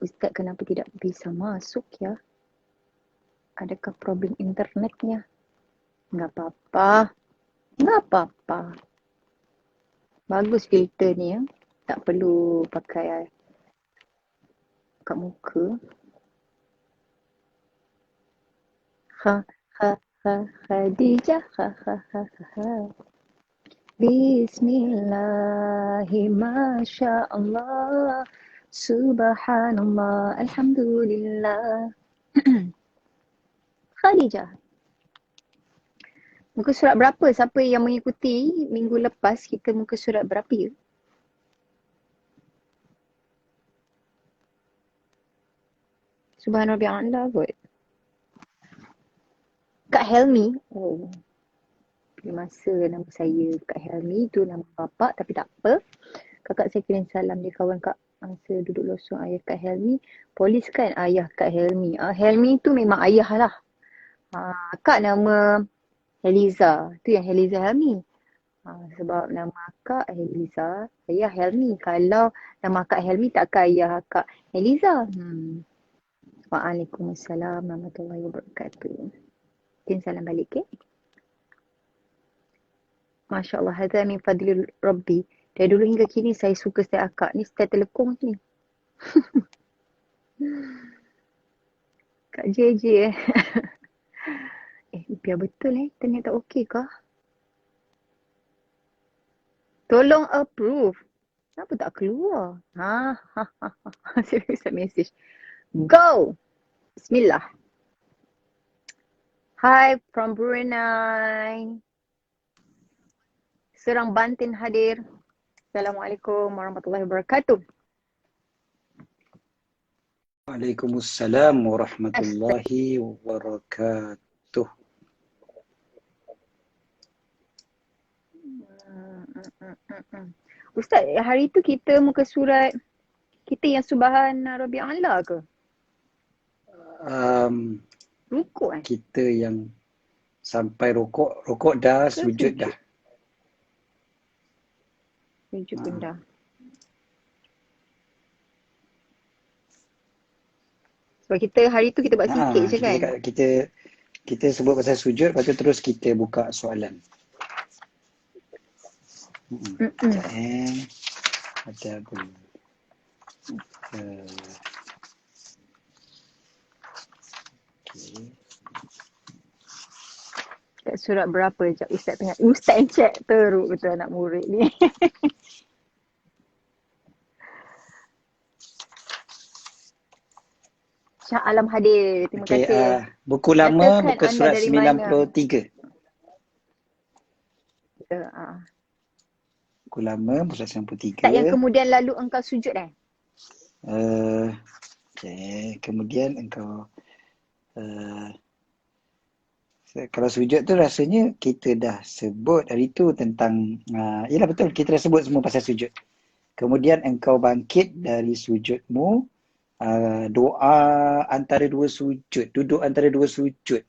Ustaz kenapa tidak bisa masuk ya? Adakah problem internetnya? Enggak apa-apa. Enggak apa-apa. Bagus filter ni ya. Tak perlu pakai kat muka. Ha ha ha Khadijah ha ha ha ha. Bismillahi masya Allah. Subhanallah. Alhamdulillah. Khadijah. Muka surat berapa? Siapa yang mengikuti minggu lepas kita muka surat berapa ya? Subhanallah bi'ala kot. Kak Helmi. Oh. Pilih masa nama saya Kak Helmi. Itu nama bapak tapi tak apa. Kakak saya kirim salam dia kawan Kak. Masa duduk losong ayah Kak Helmi. Polis kan ayah Kak Helmi. Helmi tu memang ayah lah. Kak nama Heliza. Tu yang Heliza Helmi. Sebab nama Kak Heliza, ayah Helmi. Kalau nama Kak Helmi takkan ayah Kak Heliza. Waalaikumsalam warahmatullahi wabarakatuh. Kirim salam balik ke? Masya Allah, hadza min fadli Rabbi. Dari dulu hingga kini saya suka style akak. Ni style telekong ni. Kak JJ biar betul ternyata okey kah? Tolong approve. Kenapa tak keluar? Saya message. Go! Bismillah. Hi from Brunei. Serang Bantin hadir. Assalamualaikum warahmatullahi wabarakatuh. Waalaikumsalam warahmatullahi wabarakatuh. Ustaz, hari tu kita muka surat kita yang Subhana Rabbil A'la ke? Rukuk kan? Kita yang sampai rukuk dah, sujud dah. Sujud pun dah. Sebab kita hari tu kita buat sikit je kan? Kita sebut pasal sujud, lepas tu terus kita buka soalan. Ada apa? Kat surat berapa je Ustaz tengah. Ustaz check teruk betul anak murid ni. Syah Alam hadir. Terima kasih. Buku lama, buku surat 93. Buku lama, buku surat 93. Tak yang kemudian lalu engkau sujud kemudian engkau kalau sujud tu rasanya kita dah sebut hari tu tentang yalah betul, kita dah sebut semua pasal sujud. Kemudian engkau bangkit dari sujudmu, doa antara dua sujud, duduk antara dua sujud.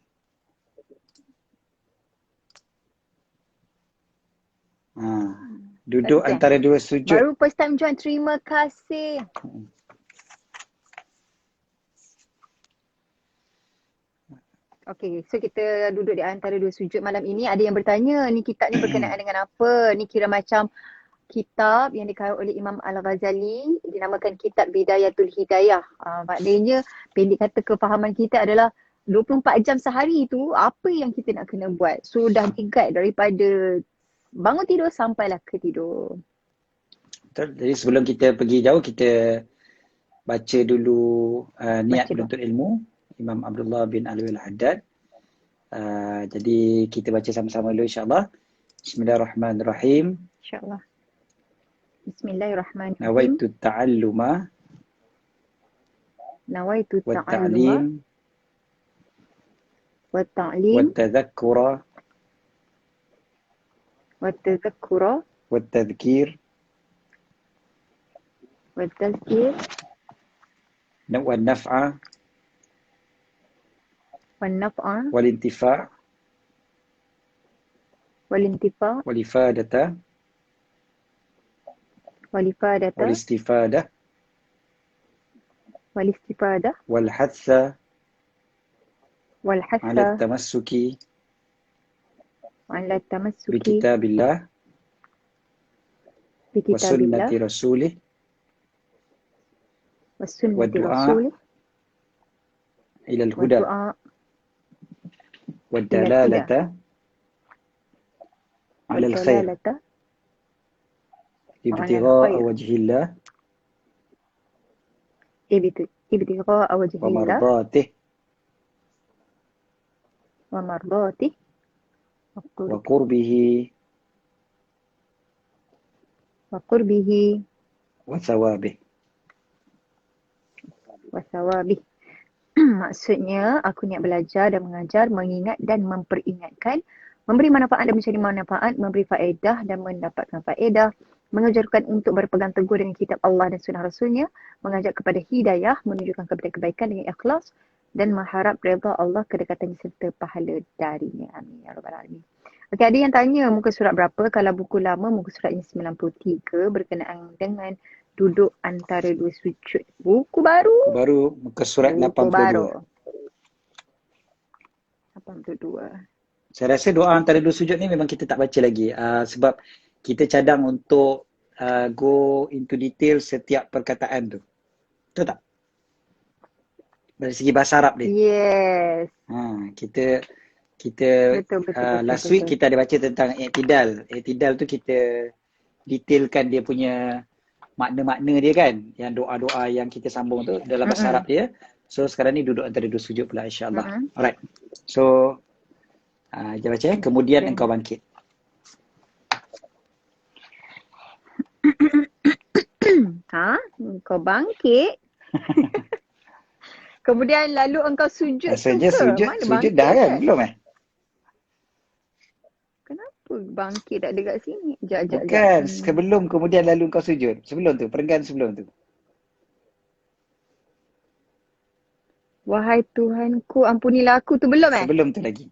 Duduk antara dua sujud. Baru first time join, terima kasih. Okay, so kita duduk di antara dua sujud malam ini. Ada yang bertanya, ni kitab ni berkenaan dengan apa? Ni kira macam kitab yang dikarang oleh Imam Al-Ghazali, dinamakan Kitab Bidayatul Hidayah. Maknanya, pendek kata kefahaman kita adalah 24 jam sehari tu, apa yang kita nak kena buat. So, dah di-guide daripada bangun tidur sampailah ke tidur. Betul. Jadi sebelum kita pergi jauh, kita baca dulu niat menuntut ilmu. Imam Abdullah bin Alwi Al-Haddad. Jadi kita baca sama-sama dulu insyaAllah. Bismillahirrahmanirrahim. InsyaAllah. Bismillahirrahmanirrahim. Nawaitu ta'alluma. Nawaitu ta'lim. Wa-ta'lim. Wa-tadhakkura. Wa-tadhakkura. Wa-tadhkir. Wa-tadhkir. Wa-naf'a. Wa-naf'a. Wal-intifa'. Wal-intifa'. Wal-ifadata. Wal-ifadata. Wal-istifadah. wal istifadah والحث wal على hasa التمسك ala tamassuki بكتاب الله bi وسنة kitabillah رسوله was sunnati والدعاء rasulih إلى wa الهدى du'a ila al-huda والدلالة wa على الخير dalalata ala ابتغاء al-khair وجه الله ibtigha'a wajhillah ومرضاته wa mardatih وقربه wa qurbihi وثوابه. wa thawabih. Maksudnya, aku niat belajar dan mengajar, mengingat dan memperingatkan, memberi manfaat dan mencari manfaat, memberi faedah dan mendapatkan faedah, mengajarkan untuk berpegang teguh dengan kitab Allah dan sunnah Rasulnya, mengajak kepada hidayah, menunjukkan kepada kebaikan dengan ikhlas, dan mengharap redha Allah, kedekatan serta pahala darinya. Amin. Ya Rabbal Alamin. Okey, ada yang tanya muka surat berapa? Kalau buku lama, muka suratnya 93 berkenaan dengan duduk antara dua sujud. Buku baru. Baru muka surat Buku 82. baru. 82. Saya rasa doa antara dua sujud ni memang kita tak baca lagi. Sebab kita cadang untuk go into detail setiap perkataan tu. Betul tak? Dari segi bahasa Arab dia. Yes. Kita Betul. last week kita ada baca tentang i'tidal. I'tidal tu kita detailkan dia punya makna-makna dia kan. Yang doa-doa yang kita sambung tu dalam bahasa Arab dia. So sekarang ni duduk antara dua sujud pula insya-Allah. Alright. So kita baca kemudian engkau bangkit. Engkau bangkit. Kemudian lalu engkau sujud. Rasanya tu ke? sujud dah kan? Belum Kenapa bangkit tak ada kat sini? Sekejap. Bukan, sebelum kemudian lalu engkau sujud. Sebelum tu, perenggan sebelum tu. Wahai Tuhanku, ampunilah aku tu belum Sebelum tu lagi.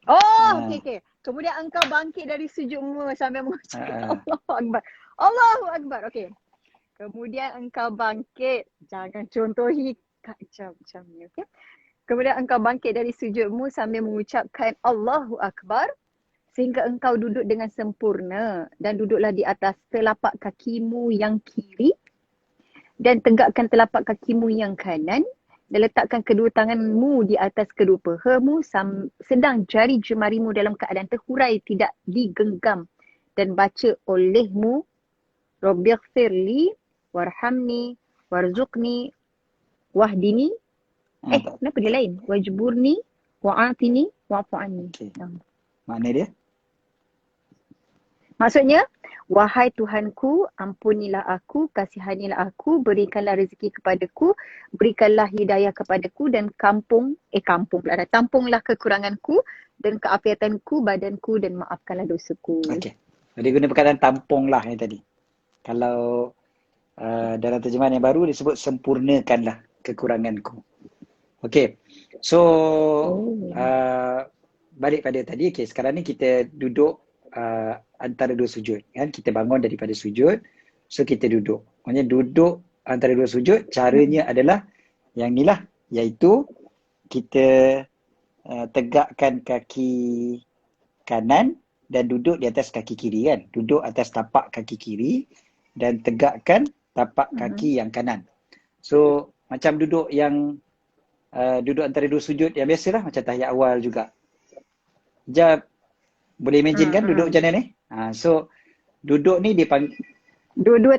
Okey. Kemudian engkau bangkit dari sujudmu sambil mengucap Allahu Akbar. Allahu Akbar. Okey. Kemudian engkau bangkit. Jangan contohi macam ni, okey. Kemudian engkau bangkit dari sujudmu sambil mengucapkan Allahu Akbar sehingga engkau duduk dengan sempurna dan duduklah di atas telapak kakimu yang kiri dan tegakkan telapak kakimu yang kanan dan letakkan kedua tanganmu di atas kedua pahamu sedang jari jemarimu dalam keadaan terhurai tidak digenggam dan baca olehmu Rabbighfirli warhamni warzuqni wahdini kenapa dia lain? Wajburni wa'atini wa'fu anni. Makna dia? Maksudnya, wahai Tuhanku, ampunilah aku, kasihanilah aku, berikanlah rezeki kepadaku, berikanlah hidayah kepadaku dan tampunglah kekuranganku dan keafiatanku, badanku dan maafkanlah dosaku. Okey. Dia guna perkataan tampunglah yang tadi. Kalau dalam terjemahan yang baru disebut sempurnakanlah kekuranganku. Okey. So balik pada tadi. Okey, sekarang ni kita duduk antara dua sujud kan. Kita bangun daripada sujud. So kita duduk. Maksudnya duduk antara dua sujud, caranya adalah yang ni lah, iaitu kita tegakkan kaki kanan dan duduk di atas kaki kiri kan. Duduk atas tapak kaki kiri dan tegakkan tapak kaki yang kanan. So macam duduk yang duduk antara dua sujud yang biasalah, macam tahiyat awal juga. Jap, boleh imagine kan duduk macam mana ni? So duduk ni dipanggil dua-dua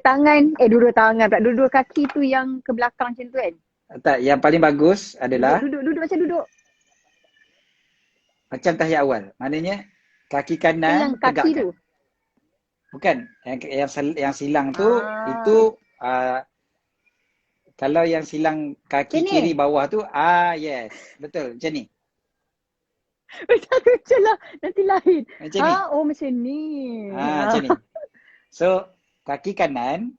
kaki tu yang ke belakang macam tu kan? Tak, yang paling bagus adalah duduk macam duduk macam tahiyat awal. Maknanya kaki kanan yang kaki tegakkan. tu. Bukan, yang silang tu itu kalau yang silang kaki ini kiri bawah tu yes, betul macam ni. Macam lah, nanti lain. Macam ni. Macam ni. Macam ni. So kaki kanan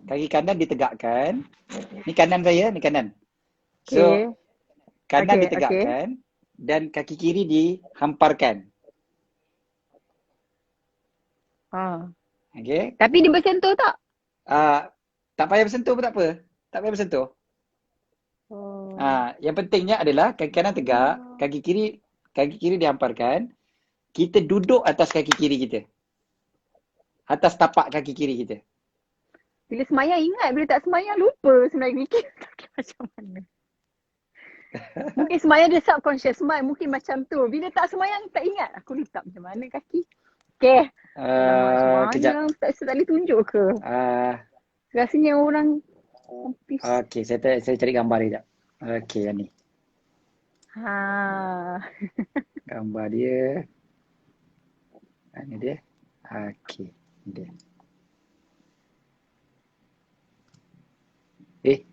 ditegakkan. Ni kanan saya, ni kanan. So kanan ditegakkan dan kaki kiri dihamparkan. Okey. Tapi dia bersentuh tak? Tak payah bersentuh pun tak apa. Tak payah bersentuh. Yang pentingnya adalah kaki kanan tegak, kaki kiri dihamparkan. Kita duduk atas kaki kiri kita. Atas tapak kaki kiri kita. Bila semayang ingat, bila tak semayang lupa sebenarnya fikir macam mana. Mungkin semayang dia subconscious mind, mungkin macam tu. Bila tak semayang tak ingat, aku letak macam mana kaki. Okay. Alamak, Kejap. semayang tak boleh tunjuk ke? Rasanya orang confused. Okey, saya cari gambar dia sekejap. Okey, yang ni. Gambar dia. Ini dia. Okey, ini dia.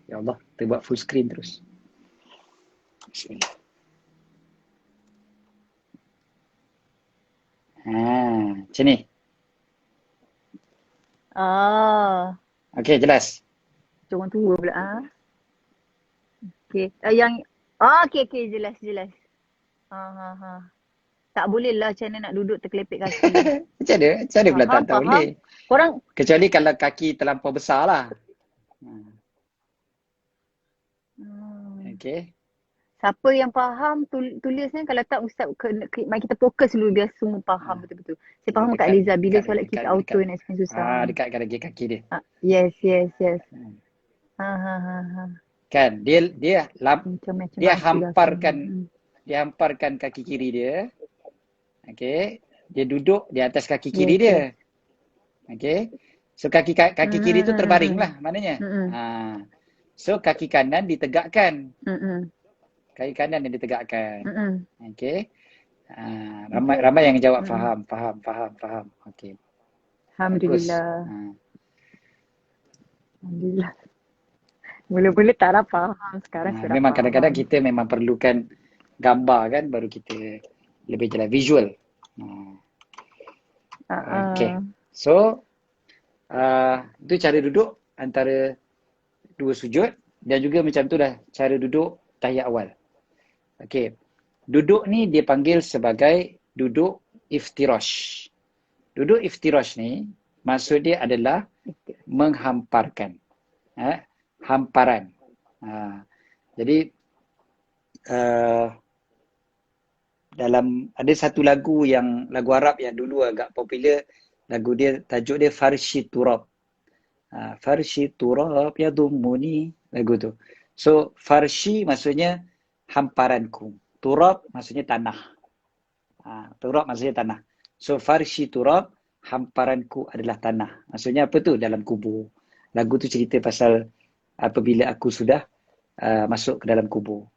Ya Allah, kita buat full screen terus. Bismillah. Macam ni. Okey, jelas. Macam orang tua pula. Okey. Okey, jelas. Tak boleh lah macam mana nak duduk terkelepek kaki. Macam mana pula tak boleh? Korang, Kecuali kalau kaki terlampau besar lah. Okey. siapa yang faham tulisnya, kalau tak Ustaz mari kita fokus dulu biar semua faham betul-betul. Saya faham Kak Liza bila solat kita auto nak explain susah. Dekatkan lagi kaki dia. Yes. Kan dia macam hamparkan kaki kiri dia. Okey, dia duduk di atas kaki kiri dia. Okey. So kaki kiri tu terbaring lah maknanya. So kaki kanan ditegakkan. Kaki kanan yang ditegakkan. Okey. Ramai yang jawab faham. Okey. Alhamdulillah. Alhamdulillah. Mula-mula tak dapat faham, sekarang sudah memang faham. Kadang-kadang kita memang perlukan gambar kan baru kita lebih jelas visual. Okey. So itu cara duduk antara dua sujud dan juga macam tu dah cara duduk tahiyat awal. Okey. Duduk ni dia panggil sebagai duduk iftirash. Duduk iftirash ni maksud dia adalah menghamparkan. Hamparan. Jadi dalam ada satu lagu Arab yang dulu agak popular, lagu dia tajuk dia Farshi Turab. Farshi Turab ya dummuni, lagu tu. So farshi maksudnya hamparanku. Turab maksudnya tanah. Turab maksudnya tanah. So farshi turab, hamparanku adalah tanah. Maksudnya apa tu? Dalam kubur. Lagu tu cerita pasal apabila aku sudah masuk ke dalam kubur.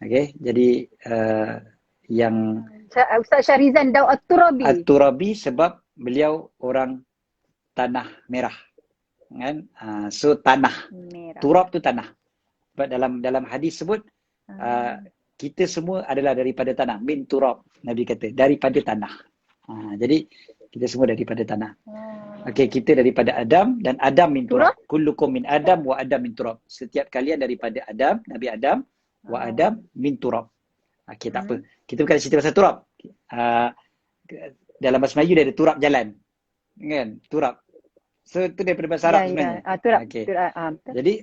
Okey, jadi yang Ustaz Syahrizan Daud At-Turabi. At-Turabi sebab beliau orang tanah merah. Kan? So tanah. Merah. Turab tu tanah. Sebab dalam hadis sebut kita semua adalah daripada tanah. Min turab, Nabi kata, daripada tanah. Jadi kita semua daripada tanah. Okey, kita daripada Adam dan Adam min turab. Kullukum min Adam wa Adam min turab. Setiap kalian daripada Adam, Nabi Adam, wa Adam min turab. Okey, tak apa. Kita bukan cerita pasal turab. Dalam bahasa Melayu dia ada turab jalan. Kan? Turab. So itu daripada bahasa Arab sebenarnya. Turab. Okay. Jadi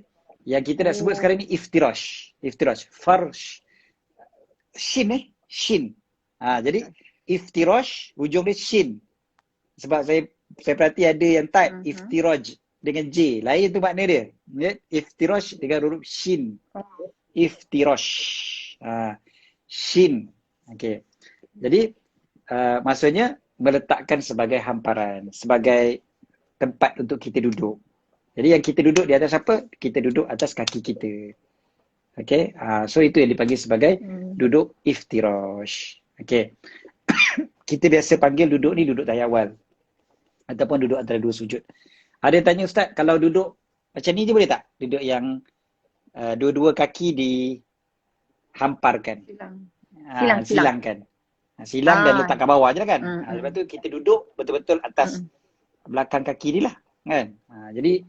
yang kita dah sebut sekarang ni iftirash. Farsh. Shin. Shin. Jadi iftirash hujung dia shin. Sebab saya perhati ada yang type iftiraj dengan J. Lain tu makna dia. Iftirash dengan huruf shin. Iftirash. Shin. Okey. Jadi maksudnya meletakkan sebagai hamparan, sebagai tempat untuk kita duduk. Jadi yang kita duduk di atas apa? Kita duduk atas kaki kita. Okey. So itu yang dipanggil sebagai duduk iftirash. Okey. Kita biasa panggil duduk ni duduk tahiyat awal. Ataupun duduk antara dua sujud. Ada yang tanya Ustaz, kalau duduk macam ni je boleh tak? Duduk yang dua-dua kaki dihamparkan. Silangkan. Silang dan letakkan bawah je lah kan. Lepas tu kita duduk betul-betul atas belakang kaki ni lah. Kan? Jadi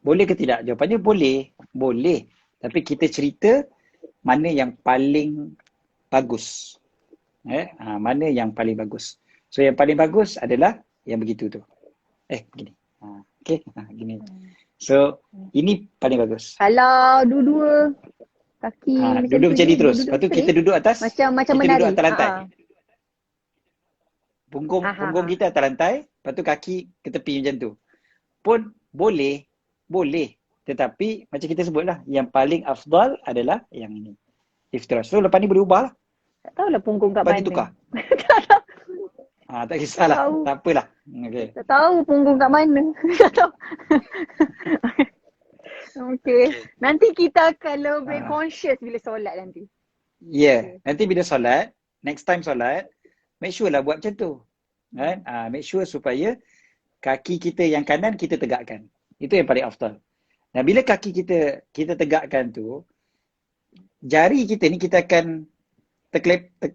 boleh ke tidak? Jawapannya boleh. Boleh. Tapi kita cerita mana yang paling bagus. Mana yang paling bagus. So yang paling bagus adalah yang begitu tu. Begini. Okey. Gini. So, ini paling bagus. Kalau dua-dua kaki macam Duduk tu macam je, ni terus. duduk Lepas tu kita straight. duduk atas, Macam kita menari. duduk atas lantai. Ha, ha, Punggung ha. kita atas lantai, lepas tu kaki ke tepi macam tu. Pun boleh. Tetapi macam kita sebut lah, yang paling afdal adalah yang ini. Iftirash. So lepas ni boleh ubah lah. Tak tahulah punggung kat Lepas mana. ni tukar. Tak tahu. Tak kisahlah. Tahu. Tak apalah. Okay. Tak tahu punggung kat mana. Tak tahu. Okay. Nanti kita akan lebih conscious bila solat nanti. Nanti bila solat, next time solat, make sure lah buat macam tu. Kan? Make sure supaya kaki kita yang kanan kita tegakkan. Itu yang paling afdal. Nah, bila kaki kita tegakkan tu, jari kita ni kita akan terkelepek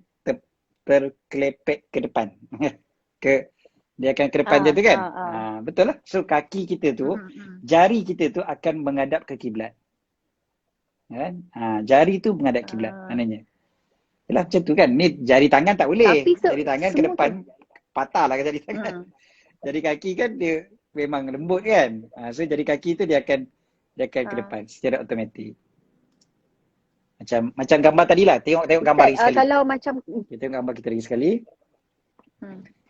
ke depan. Dia akan ke depan je tu kan? Betul lah. So kaki kita tu, jari kita tu akan menghadap ke kiblat. Kan? Jari tu menghadap kiblat maknanya. Yalah macam tu kan. Ni jari tangan tak boleh. Jari tangan ke depan patah lah jari tangan. Jari kaki kan dia memang lembut kan. So jari kaki tu dia akan ke depan secara automatik. Macam gambar tadi lah. Tengok gambar lagi sekali. Kalau macam Kita tengok gambar kita lagi sekali.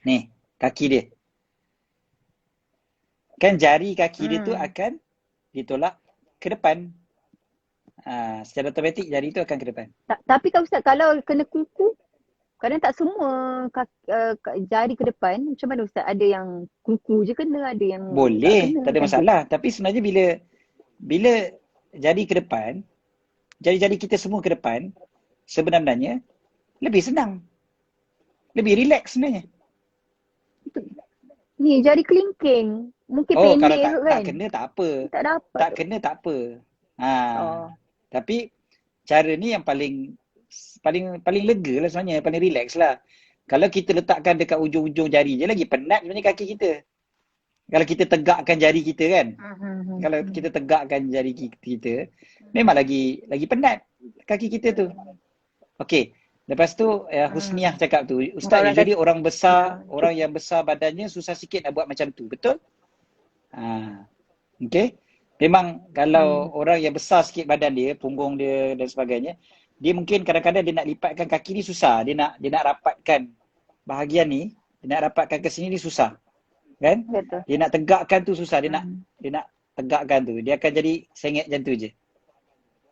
Ni, kaki dia. Kan jari kaki dia tu akan ditolak ke depan. Secara automatik jari tu akan ke depan. Tapi kalau Ustaz, kalau kena kuku, kadang tak semua jari ke depan. Macam mana Ustaz? Ada yang kuku je kena, ada yang boleh, kena, tak ada masalah. Tapi sebenarnya bila jari ke depan, jari-jari kita semua ke depan, sebenarnya lebih senang. Lebih relax sebenarnya. Ni jari kelingking. Mungkin Kalau pendek kan? tak kena tak apa. Tak dapat. Tak kena tak apa. Tapi cara ni yang paling lega lah sebenarnya, paling relax lah. Kalau kita letakkan dekat ujung-ujung jari je, lagi penat sebenarnya kaki kita. Kalau kita tegakkan jari kita kan. Kalau kita tegakkan jari kita, memang lagi penat kaki kita tu. Okey. Lepas tu Husniah cakap tu, Ustaz, jadi orang yang besar badannya susah sikit nak buat macam tu. Betul? Okey. Memang kalau orang yang besar sikit badan dia, punggung dia dan sebagainya, dia mungkin kadang-kadang dia nak lipatkan kaki ni susah. Dia nak rapatkan bahagian ni, dia nak rapatkan ke sini ni susah. Kan? Betul. Dia nak tegakkan tu susah. Dia nak tegakkan tu. Dia akan jadi sengit macam tu je.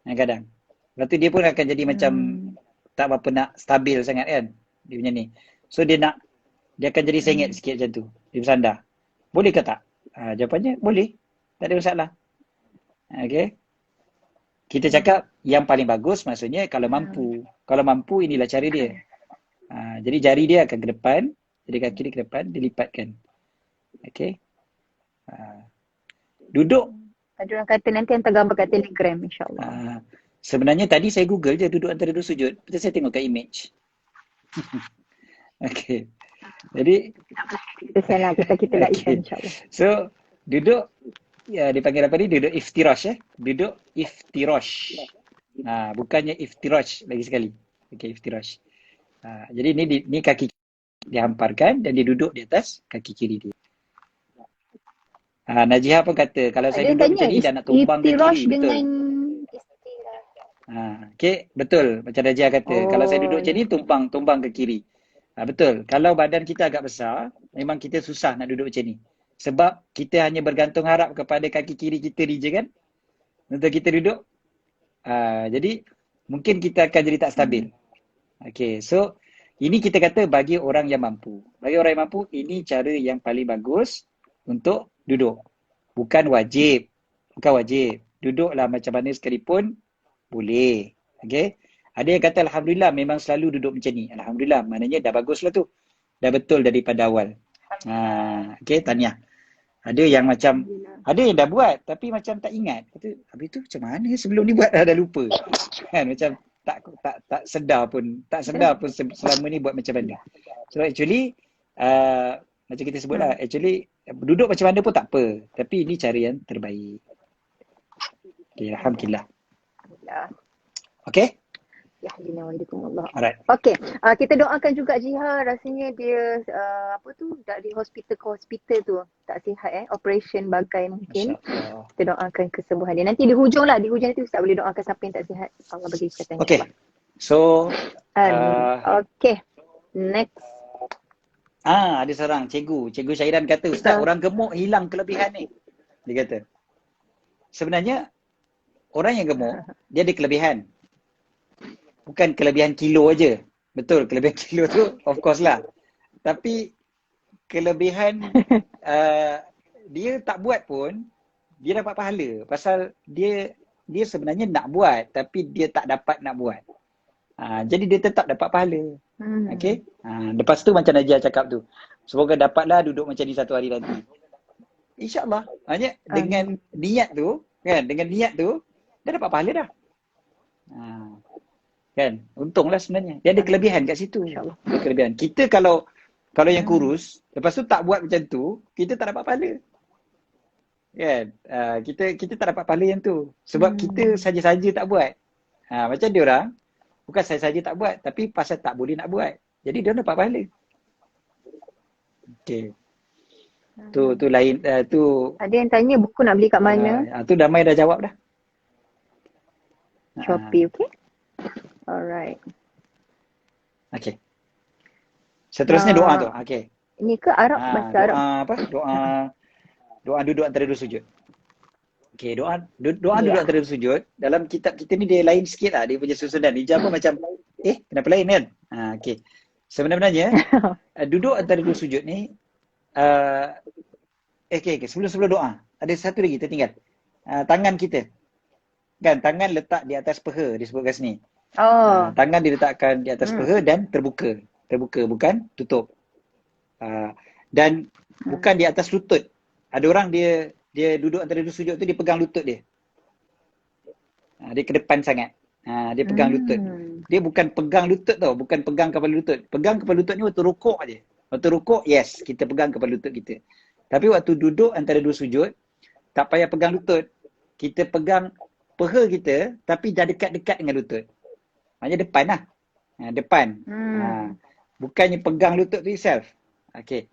Kadang-kadang. Lepas tu dia pun akan jadi macam tak berapa nak stabil sangat kan. Dia punya ni. So dia akan jadi sengit sikit macam tu. Dia bersandar. Boleh ke tak? Jawapannya boleh. Tak ada masalah. Okay. Kita cakap yang paling bagus maksudnya kalau mampu. Kalau mampu inilah cara dia. Jadi jari dia akan ke depan. Jadi kaki dia ke depan. Dilipatkan. Okay. Duduk. Ada orang kata nanti hantar gambar kat Telegram insyaAllah. Sebenarnya tadi saya Google je duduk antara dua sujud. Lepas saya tengok kat image. Okay. Jadi kita salah, kita lakukan insyaAllah. So duduk, dipanggil apa ni? Duduk iftirash. Duduk iftirash. Bukannya iftirash lagi sekali. Okay, iftirash. Jadi ni kaki dihamparkan dan dia duduk di atas kaki kiri dia. Najihah pun kata kalau saya duduk macam ni dah nak tumbang ke kiri. Betul. Okay, betul. Macam Najihah kata, kalau saya duduk macam ni tumbang ke kiri. Betul. Kalau badan kita agak besar, memang kita susah nak duduk macam ni. Sebab kita hanya bergantung harap kepada kaki kiri kita ni je kan. Untuk kita duduk. Jadi, mungkin kita akan jadi tak stabil. Okay, so ini kita kata bagi orang yang mampu. Bagi orang yang mampu, ini cara yang paling bagus untuk duduk. Bukan wajib. Duduklah macam mana sekalipun, boleh. Okay. Ada yang kata Alhamdulillah memang selalu duduk macam ni. Alhamdulillah, maknanya dah baguslah tu. Dah betul daripada awal. Okay, tahniah. Ada yang macam, ada yang dah buat tapi macam tak ingat. Kata, habis tu macam mana sebelum ni buat dah lupa. Kan, macam tak sedar pun selama ni buat macam mana. So actually, macam kita sebut lah, actually duduk macam mana pun tak apa. Tapi ini cara yang terbaik. Okay, Alhamdulillah. Okay? Waalaikumsalam. Alright. Okey, kita doakan juga Jiha, rasanya dia dari hospital ke hospital tu tak sihat operation bagai mungkin. InsyaAllah. Kita doakan kesembuhan dia. Nanti di hujung nanti Ustaz boleh doakan siapa yang tak sihat. Allah bagi kesihatan. Okay. So, Okey. Next. ada seorang Cikgu Syairan kata, Ustaz, orang gemuk hilang kelebihan ni. Dia kata, sebenarnya orang yang gemuk, dia ada kelebihan. Bukan kelebihan kilo aja. Betul, kelebihan kilo tu of course lah. Tapi kelebihan dia tak buat pun, dia dapat pahala. Pasal dia sebenarnya nak buat, tapi dia tak dapat nak buat. Jadi dia tetap dapat pahala. Okay? Lepas tu macam Najia cakap tu, semoga dapatlah duduk macam ni satu hari nanti. InsyaAllah. Maksudnya dengan niat tu, kan? Dengan niat tu, dah dapat pahala dah. Kan? Untunglah sebenarnya. Dia ada kelebihan kat situ. Ada kelebihan. Kita kalau yang kurus, lepas tu tak buat macam tu, kita tak dapat pahala. Kan? Kita tak dapat pahala yang tu. Sebab kita saja-saja tak buat. Macam dia orang, bukan saja-saja tak buat, tapi pasal tak boleh nak buat. Jadi dia dapat pahala. Okay. Tu lain, tu. Ada yang tanya buku nak beli kat mana? Tu Damai dah jawab dah. Shopee, okay? Alright. Okay. Seterusnya doa tu. Okay. Ini ke Arab, bahasa Arab? Doa duduk antara dua sujud. Okay, doa duduk antara dua sujud. Dalam kitab kita ni dia lain sikit lah. Dia punya susunan. Ijabah macam, kenapa lain kan? Okay. Sebenarnya, duduk antara dua sujud ni, okay. Sebelum doa, ada satu lagi tertinggal. Tangan kita. Kan, tangan letak di atas peha, disebutkan sini. Tangan diletakkan di atas peha dan terbuka. Terbuka, bukan tutup. Dan bukan di atas lutut. Ada orang dia duduk antara dua sujud tu, dia pegang lutut dia. Dia ke depan sangat. Dia pegang lutut. Dia bukan pegang lutut tau, bukan pegang kepala lutut. Pegang kepala lutut ni waktu rukuk aje. Waktu rukuk, yes, kita pegang kepala lutut kita. Tapi waktu duduk antara dua sujud, tak payah pegang lutut. Kita pegang peha kita, tapi dah dekat-dekat dengan lutut. Maksudnya depan lah. Depan. Bukannya pegang lutut tu itself. Okay.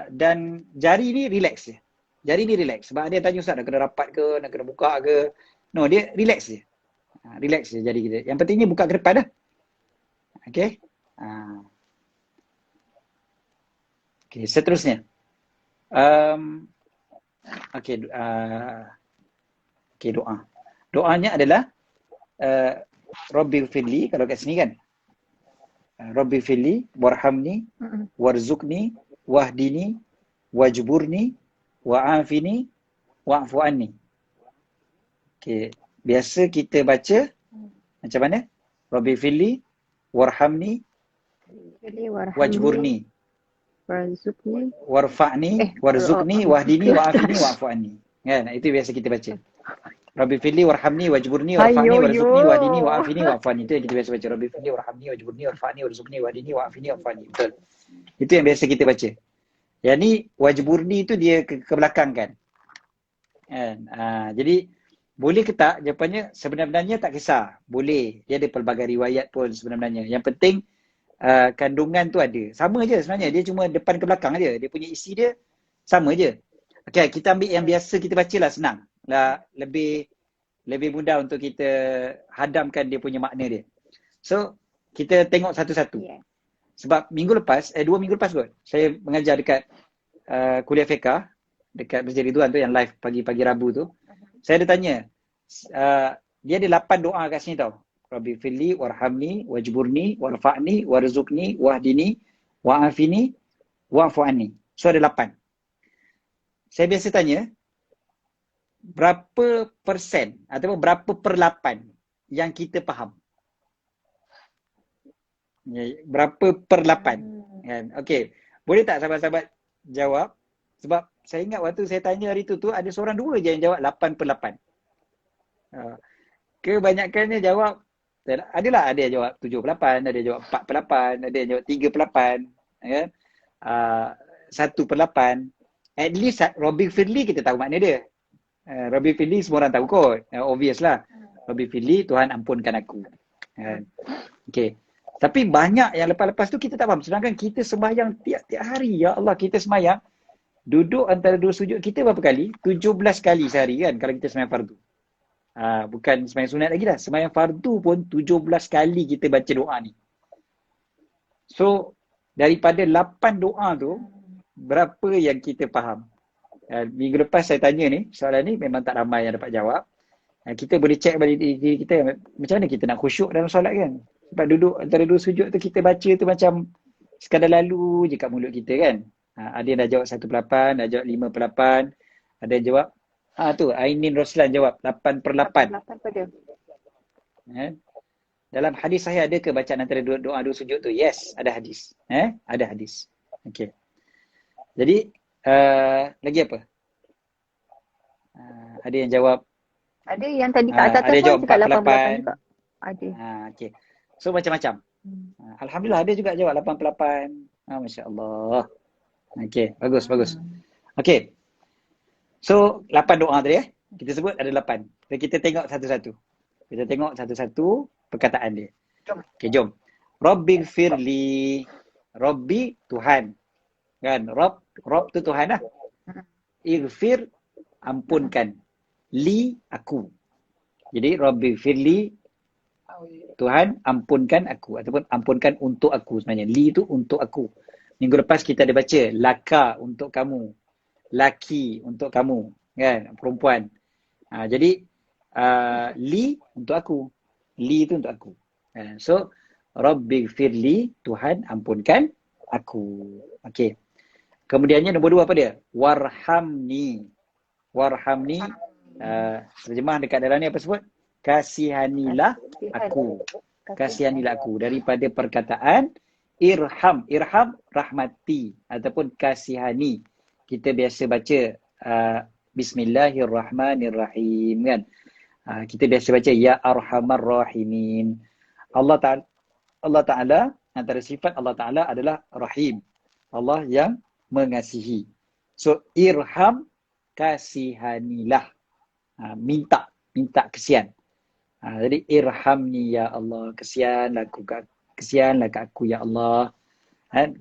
Dan jari ni relax je. Jari ni relax. Sebab ada yang tanya, Ustaz, nak kena rapat ke, nak kena buka ke. No, dia relax je. Relax je jari kita. Yang pentingnya buka ke depan dah. Okay. Okay, seterusnya. Okay, doa. Doanya adalah Rabbi firli, kalau kat sini kan. Rabbi firli, warhamni, warzuqni, wahdini, wajburni, wa'afini, wa'fu anni. Okay. Biasa kita baca macam mana? Rabbi firli, warhamni, wajburni, warfa'ni, warzuqni, wahdini, wa'afini, wa'fu anni. Kan? Itu biasa kita baca. Rabbi firli warhamni wajburni warfa'ni warzuqni wahdini wa'afini wa'fani. Itu yang kita biasa baca. Rabbi firli warhamni wajburni warfa'ni warzuqni wahdini wa'afini wa'fani. Betul. Itu yang biasa kita baca. Yang ni wajburni tu dia ke belakang kan. Jadi boleh ke tak? Jawapannya sebenarnya tak kisah. Boleh. Dia ada pelbagai riwayat pun sebenarnya. Yang penting kandungan tu ada. Sama je sebenarnya. Dia cuma depan ke belakang je. Dia punya isi dia sama je. Okay, kita ambil yang biasa kita baca lah, senang. Lebih mudah untuk kita hadamkan dia punya makna dia. So, kita tengok satu-satu. Sebab minggu lepas, 2 minggu lepas kot, saya mengajar dekat kuliah fiqah, dekat Masjid Ridwan tu yang live pagi-pagi Rabu tu. Saya ada tanya, dia ada 8 doa kat sini tau. Rabbi firli, warhamni, wajburni, warfa'ni, warzuqni, wahdini, wa'afini, wa'fu anni. So ada 8. Saya biasa tanya, berapa persen ataupun berapa per 8 yang kita faham? Berapa per 8? Kan? Okey. Boleh tak sahabat-sahabat jawab? Sebab saya ingat waktu saya tanya hari tu ada seorang dua je yang jawab 8 per 8. Kebanyakannya jawab, ada yang jawab 7 per 8, ada yang jawab 4 per 8, ada yang jawab 3 per 8, kan? 1 per 8. At least Rabbi firli kita tahu makna dia. Rabbi firli semua orang tahu kot. Obvious lah. Rabbi firli, Tuhan ampunkan aku. Kan? Okay. Tapi banyak yang lepas-lepas tu kita tak faham. Sedangkan kita sembahyang tiap-tiap hari. Ya Allah, kita sembahyang. Duduk antara dua sujud kita berapa kali? 17 kali sehari kan kalau kita sembahyang fardu. Bukan sembahyang sunat lagi dah. Sembahyang fardu pun 17 kali kita baca doa ni. So, daripada 8 doa tu, berapa yang kita faham? Minggu lepas saya tanya ni, soalan ni memang tak ramai yang dapat jawab. Kita boleh check balik diri kita, macam mana kita nak khusyuk dalam solat kan? Sebab duduk antara dua sujud tu kita baca tu macam sekadar lalu je kat mulut kita kan? Ada yang dah jawab 1/8, dah jawab 5/8, ada yang jawab tu Ainin Roslan jawab 8/8. 8 pada. Dalam hadis sahih ada ke bacaan antara doa dua sujud tu? Yes, ada hadis. Ada hadis. Okey. Jadi lagi apa? Ada yang jawab. Ada yang tadi kat atas ada pun jawab cakap 8/8 juga. Ada. Okey. So macam-macam. Alhamdulillah ada juga jawab 8/8. Masya-Allah. Okey, bagus. Okey. So 8 doa tadi kita sebut ada 8. Dan kita tengok satu-satu. Kita tengok satu-satu perkataan dia. Okey, jom. Rabbighfirli. Rabbi Tuhan. Kan? Rabb tu Tuhan lah. Ighfir ampunkan. Li aku. Jadi Rabbighfirli Tuhan ampunkan aku ataupun ampunkan untuk aku sebenarnya. Li tu untuk aku. Minggu lepas kita ada baca laka untuk kamu. Laki untuk kamu, kan? Perempuan. Jadi li untuk aku. Li tu untuk aku. So Rabbighfirli Tuhan ampunkan aku. Okey. Kemudiannya nombor 2 apa dia? Warhamni. Warhamni terjemah dekat dalam ni apa sebut? Kasihanilah aku. Kasihanilah aku. Daripada perkataan irham. Irham rahmati ataupun kasihani. Kita biasa baca Bismillahirrahmanirrahim kan. Kita biasa baca ya arhamar rahimin. Allah Ta'ala antara sifat Allah Ta'ala adalah rahim. Allah yang mengasihi. So irham kasihanilah. Minta kesian. Jadi irhamni ya Allah, kesianlah kat aku ya Allah.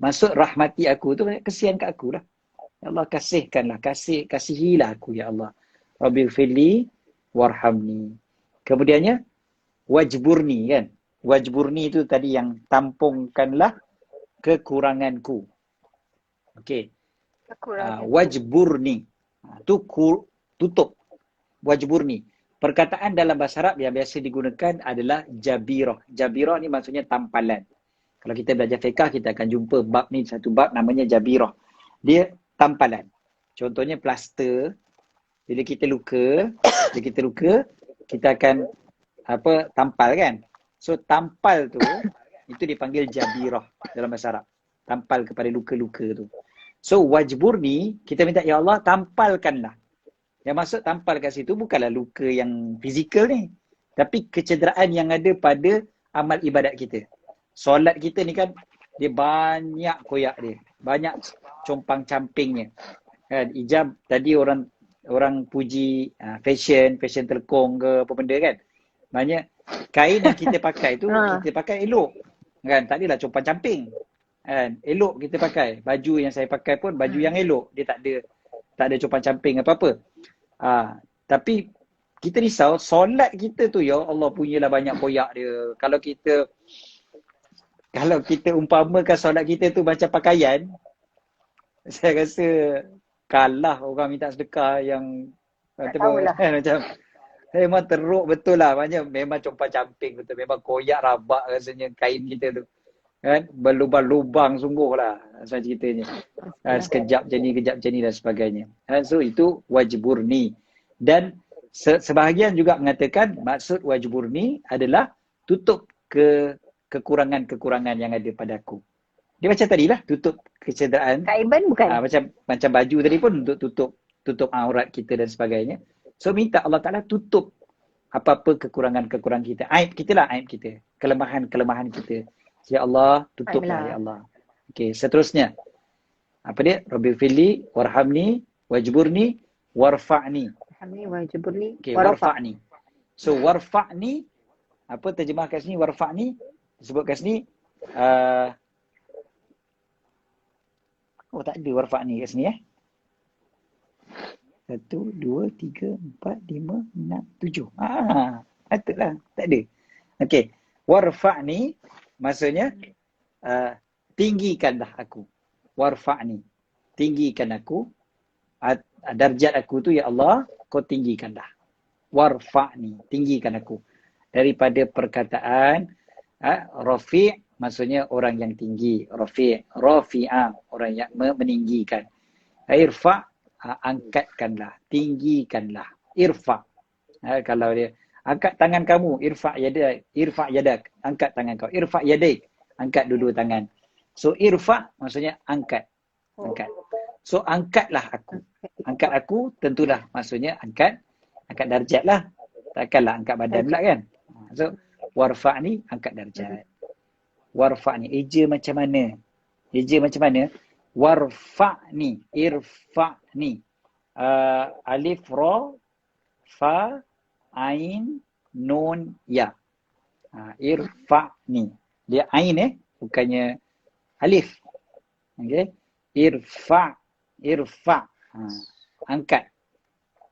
Maksud rahmati aku tu kesian kat aku lah. Ya Allah kasihkanlah, kasihilah aku ya Allah. Rabbighfirli warhamni. Kemudiannya wajburni kan. Wajburni tu tadi yang tampungkanlah kekuranganku. Okey. Wajburni. Tutup. Wajburni. Perkataan dalam bahasa Arab yang biasa digunakan adalah jabirah. Jabirah ni maksudnya tampalan. Kalau kita belajar fiqh, kita akan jumpa bab ni, satu bab namanya jabirah. Dia tampalan. Contohnya plaster. Bila kita luka, kita akan tampal kan. So tampal tu, itu dipanggil jabirah dalam bahasa Arab. Tampal kepada luka-luka tu. So wajbur ni, kita minta ya Allah tampalkanlah. Yang maksud tampal kat situ bukanlah luka yang fizikal ni. Tapi kecederaan yang ada pada amal ibadat kita. Solat kita ni kan, dia banyak koyak dia. Banyak compang campingnya. Kan? Ijab tadi orang puji fashion telekong ke apa benda kan. Maknanya kain yang kita pakai tu, kita pakai elok. Kan? Tak adalah compang camping. Kan? Elok kita pakai. Baju yang saya pakai pun baju yang elok. Dia tak ada compang camping apa-apa. Tapi kita risau solat kita tu ya Allah punyalah banyak koyak dia. Kalau kita umpamakan solat kita tu macam pakaian, saya rasa kalah orang minta sedekah yang macam memang teruk betul lah. Memang compang camping betul. Memang koyak rabak rasanya kain kita tu. Kan? Berlubang-lubang sungguh lah asal ceritanya. Sekejap macam ni dan sebagainya. So itu wajburni. Dan sebahagian juga mengatakan maksud wajburni adalah tutup kekurangan-kekurangan yang ada pada aku. Dia macam tadilah tutup kecederaan. Kaiban bukan? Macam baju tadi pun untuk tutup aurat kita dan sebagainya. So minta Allah Ta'ala tutup apa-apa kekurangan-kekurangan kita. Aib kita lah aib kita. Kelemahan-kelemahan kita. Ya Allah, tutuplah ya Allah. Okey, seterusnya. Apa dia? Rabbighfirli warhamni wajburni warfa'ni. Warhamni wajburni warfa'ni. So warfa'ni Apa terjemah kat sini? Warfa'ni. Sebut kat sini. Uh, oh tak ada warfa'ni kat sini 1, 2, 3, 4, 5, 6, 7. Patutlah. Tak ada. Okey. Warfa'ni maksudnya tinggikanlah aku. Warfa'ni. Tinggikan aku. Darjat aku tu ya Allah, kau tinggikanlah. Warfa'ni. Tinggikan aku. Daripada perkataan rafi' maksudnya orang yang tinggi. Rafi'ah orang yang meninggikan. Irfa' angkatkanlah, tinggikanlah. Irfa'. Kalau dia angkat tangan kamu, irfa' yadak, angkat tangan kau. Irfa' yadaik, angkat dua-dua tangan. So irfa' maksudnya angkat. Angkat. So angkatlah aku. Angkat aku tentulah maksudnya angkat darjat lah. Takkanlah angkat badan pula kan. So warfa'ni angkat darjat. Warfa'ni eja macam mana? Eja macam mana? Warfa'ni, irfa'ni. Alif, ra, fa, ain, nun, ya. Irfa'ni. Dia ain bukannya alif. Okay. Irfa'. Angkat.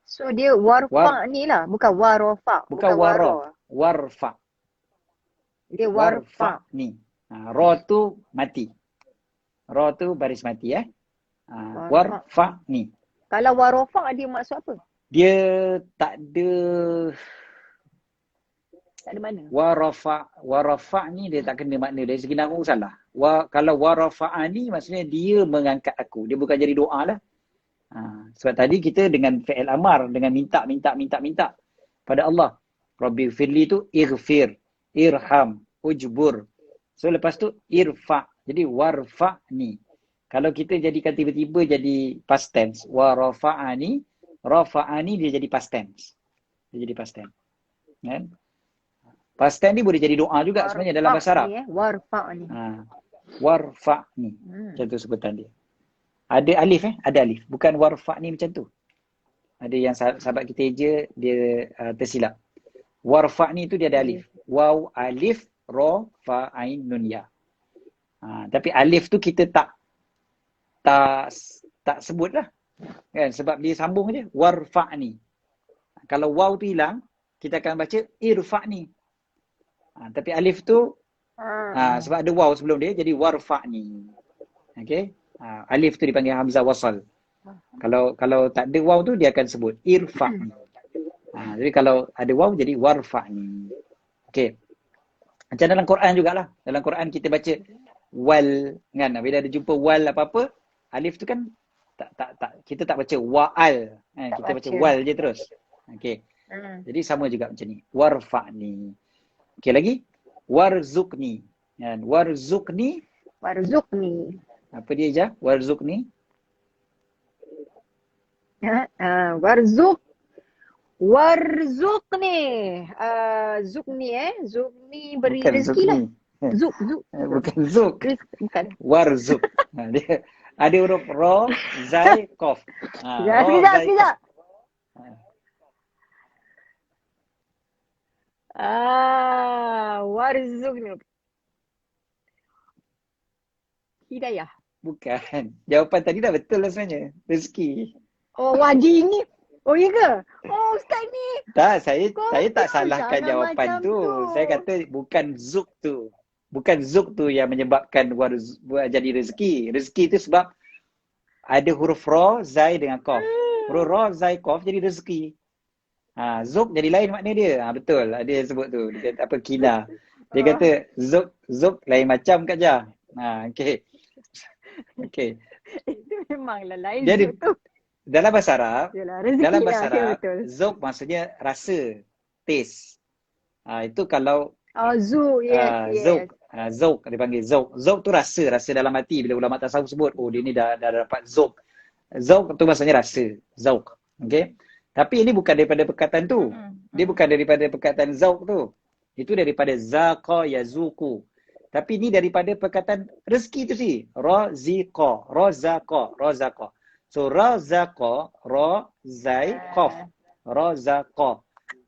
So dia warfa' ni lah. Bukan warofa'. Bukan waro. Warfa'. Dia warfa'. Ni. Ra tu mati. Ra tu baris mati warfa' ni. Kalau warofa' dia maksud apa? Dia tak ada mana. Warafa' ni dia tak kena makna dari segi nahwu salah. Kalau warafa'a ni maksudnya dia mengangkat aku. Dia bukan jadi doa lah. Sebab tadi kita dengan fi'il amar, dengan minta pada Allah. Rabbi firli tu ighfir, irham, ujbur. So lepas tu irfa'. Jadi warfa'ni. Kalau kita jadikan tiba-tiba jadi past tense. Warafa'ani. Rafa'ani dia jadi past tense. Dia jadi past tense. Kan? Past tense ni boleh jadi doa juga sebenarnya dalam bahasa Arab. Warfa'ni. Warfa'ni. Macam tu sebutan dia. Ada alif Ada alif. Bukan warfa'ni macam tu. Ada yang sahabat kita je dia tersilap. Warfa'ni tu dia ada alif. Waw, alif, ra, fa, ain, nun, ya. Tapi alif tu kita tak sebut lah. Kan? Sebab dia sambung je. Warfa'ni. Kalau waw tu hilang, kita akan baca irfa'ni. Tapi alif tu, sebab ada waw sebelum dia, jadi warfa'ni. Okay? Alif tu dipanggil hamzah wasal. Kalau tak ada waw tu, dia akan sebut irfa'ni. Jadi kalau ada waw, jadi warfa'ni. Okay. Macam dalam Quran jugalah. Dalam Quran kita baca wal, kan? Bila ada jumpa wal apa-apa, alif tu kan kita tak baca wa'al, kan? Kita baca wal je terus. Okey. Jadi sama juga macam ni. Warfa'ni. Okey lagi? Warzuqni. Kan? Warzuqni. Apa dia je? Warzuqni. Warzuqni. Zukni beri bukan rezeki lah. Zuk. Bukan zuk. Bukan. Warzuk. Dia ada huruf ra, zai, qaf. Sekejap. Warzuqni. Hidayah. Bukan. Jawapan tadi dah betul lah sebenarnya. Rezeki. Oh, wadi ni. Oh, iya ke? Oh, Ustaz ni. Tak, saya tak salahkan jawapan tu. Saya kata bukan zuk tu. Bukan zuk tu yang menyebabkan jadi rezeki. Rezeki tu sebab ada huruf ra, zai dengan qaf. Huruf ra, zai, qaf jadi rezeki. Zuk jadi lain makna dia. Betul. Ada yang sebut tu. Dia kata apa? Kila. Dia kata zuk lain macam kat Jah. Okey. Okey. Itu memanglah lain Jadi, zuk tu. Dalam bahasa Arab, Yalah, Arab, zuk maksudnya rasa, taste. Itu kalau zuk, yes. Zuk, dia panggil zuk. Zuk tu rasa dalam hati. Bila ulama tasawuf sebut, oh dia ni dah dapat zuk. Zuk tu maksudnya rasa, zuk. Okay. Tapi ini bukan daripada perkataan tu. Dia bukan daripada perkataan zuk tu. Itu daripada zaqa yazuku. Tapi ini daripada perkataan rezeki tu sih. Raziqa, razaqa. So razaqa, ra, zai, qaf. Razaqa.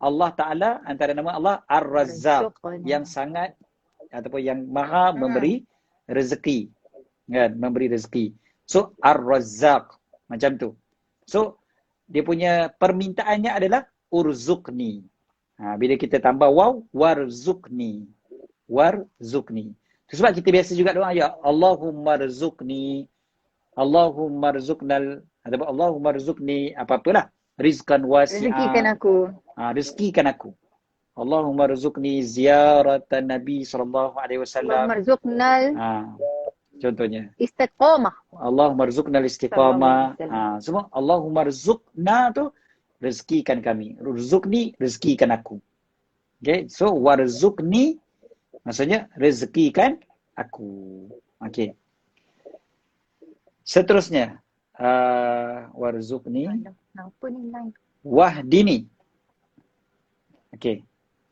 Allah Ta'ala, antara nama Allah Ar-Razzaq, Warzuqna. yang sangat ataupun yang maha memberi rezeki, kan, memberi rezeki. So Ar-Razzaq, macam tu. So dia punya permintaannya adalah urzuqni. Bila kita tambah waw, warzuqni. Warzuqni. Itu sebab kita biasa juga doa, ya Allahumma rzuqni, Allahumma rzuqnal, ataupun Allahumma rzuqni, apa-apalah, rizqan wasi'a. Rezekikan aku. Rezekikan aku. Allahumma rzuqni ziyaratan Nabi sallallahu alaihi wasallam. Allahumma rzuqnal Contohnya. istiqamah. Allahumma rzuqnal istiqamah. Semua Allahumma rzuqna tu rezekikan kami. Rzuqni, rezekikan aku. Okay, so warzuqni maksudnya rezekikan aku. Okay. Seterusnya, warzuqni Kenapa ni line? wahdini. Okay,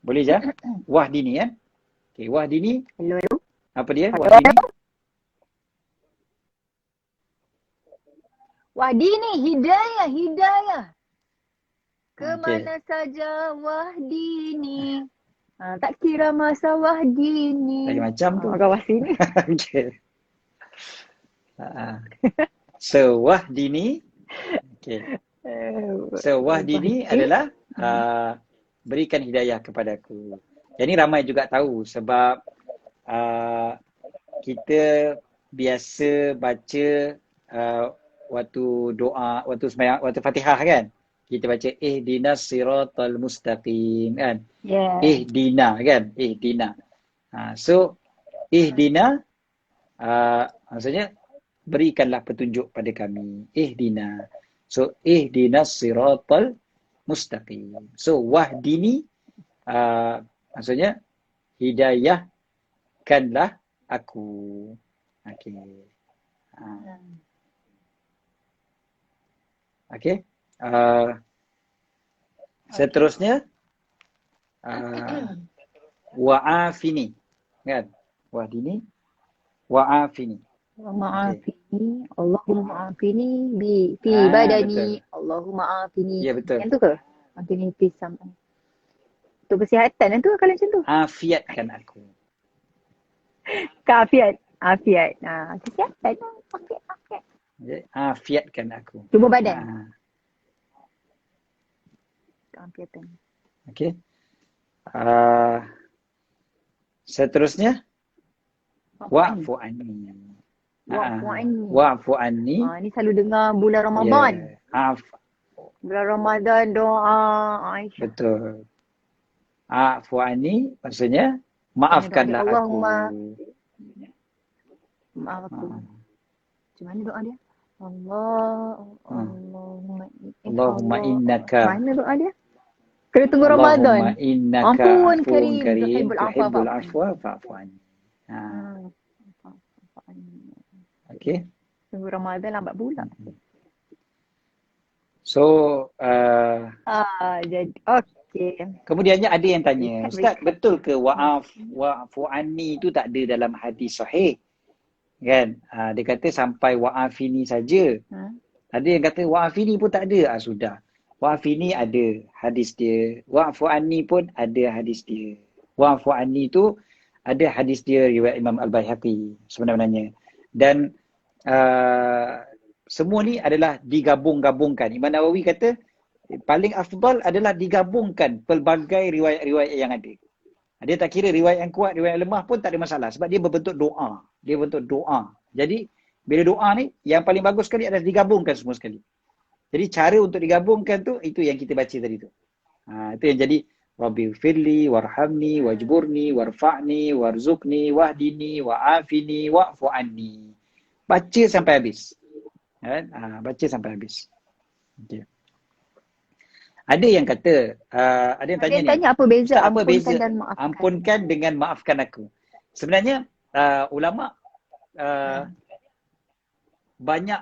boleh je? Wahdini, kan? Okay, wahdini. Hello. Apa dia? Wahdini. Wahdini, hidayah. Kemana saja wahdini. Tak kira masa wahdini. Lagi macam tu. Kawas sini. Okay. So wahdini. Okay. So wahdini adalah berikan hidayah kepadaku. Jadi ramai juga tahu sebab kita biasa baca waktu doa, waktu sembahyang, waktu Fatihah, kan? Kita baca ihdinas siratal mustaqim, kan? Yeah. Ihdina, kan? Ihdina. So ihdina maksudnya berikanlah petunjuk pada kami. Ihdina. So ihdinas siratal mustaqim. So wahdini maksudnya hidayahkanlah aku. Okey. Okey. Seterusnya wa'afini, kan? Wahdini wa'afini. Ma'afini, Allahumma ma'afini fi Betul. badani, Allahumma ma'afini. Ya, betul. Yang tu ke? Ma'afini fi sam'an. Untuk kesihatan tu kalau macam tu. Afiatkan aku. Keafiat. Afiat. Kesihatan. Afiat. Okay. Afiatkan aku. Tubuh badan. Keafiatan. Okey. Seterusnya wa'fu anni. Wa'fu anni. Wa'fu anni. Ni selalu dengar bulan Ramadan. Yeah. Bulan Ramadan doa Aisyah. Betul. Wa'fu anni maksudnya maafkanlah aku. Maaf aku. Macam mana doa dia? Allahumma innaka. Mana doa dia? Kena tunggu Ramadan. Allahumma innaka ampun karim tuhibbul afwa fa'fu anni. Okey. Tunggu Ramadan lambat pula. So jadi okey. Kemudiannya ada yang tanya, Ustaz, betul ke wa'fu anni itu tak ada dalam hadis sahih? Kan? Dia kata sampai wa'afini saja. Ada yang kata wa'afini pun tak ada. Sudah. Wa'afini ada hadis dia. Wa'fu anni pun ada hadis dia. Wa'fu anni tu ada hadis dia riwayat Imam Al-Baihaqi sebenarnya. Dan semua ni adalah digabung-gabungkan. Imam Nawawi kata paling afdal adalah digabungkan pelbagai riwayat-riwayat yang ada. Dia tak kira riwayat yang kuat, riwayat yang lemah pun tak ada masalah sebab dia berbentuk doa. Dia bentuk doa. Jadi bila doa ni yang paling bagus sekali adalah digabungkan semua sekali. Jadi cara untuk digabungkan tu itu yang kita baca tadi tu. Itu yang jadi Rabbighfirli warhamni wajburni warfa'ni warzuqni wahdini wa'afini wa'fu anni. Baca sampai habis. Kan? Baca sampai habis. Okey. Ada yang kata, ada yang tanya ni. Tanya apa beza apa ampunkan beza dan maafkan? Ampunkan dengan maafkan aku. Sebenarnya ulama banyak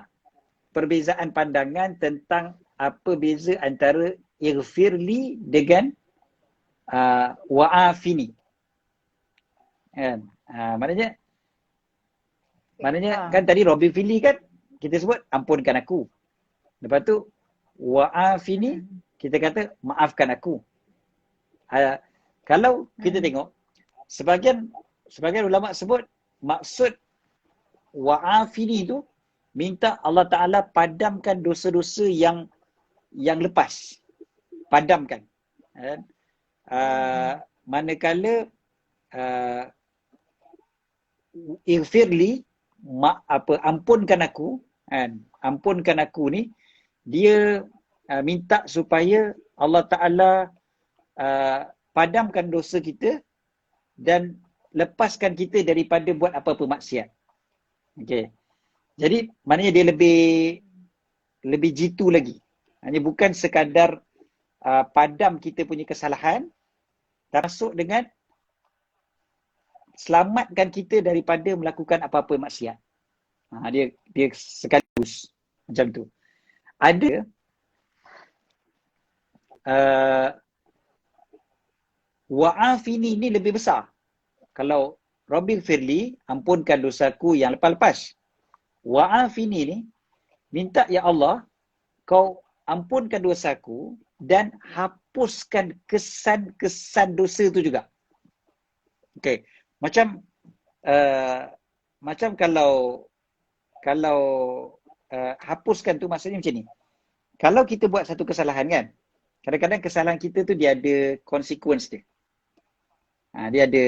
perbezaan pandangan tentang apa beza antara ighfirli dengan wa'afini. Kan? Maknanya kan tadi Rabbighfirli kan kita sebut ampunkan aku. Lepas tu wa'afini kita kata maafkan aku. Kalau kita tengok, sebagian ulama sebut maksud wa'afini tu minta Allah Ta'ala padamkan dosa-dosa yang lepas. Padamkan. Kan? Manakala ighfirli, ampunkan aku, kan? Ampunkan aku ni, dia minta supaya Allah Ta'ala padamkan dosa kita dan lepaskan kita daripada buat apa-apa maksiat. Okey. Jadi maknanya dia lebih jitu lagi. Hanya bukan sekadar padam kita punya kesalahan, termasuk dengan selamatkan kita daripada melakukan apa-apa maksiat. Dia sekaligus macam tu. Ada wa'afini ni lebih besar. Kalau Rabbil firli, ampunkan dosaku yang lepas-lepas. Wa'afini ni minta ya Allah, kau ampunkan dosaku dan hapuskan kesan-kesan dosa tu juga. Okey. Macam kalau hapuskan tu maksudnya macam ni. Kalau kita buat satu kesalahan kan, kadang-kadang kesalahan kita tu dia ada consequence dia. Dia ada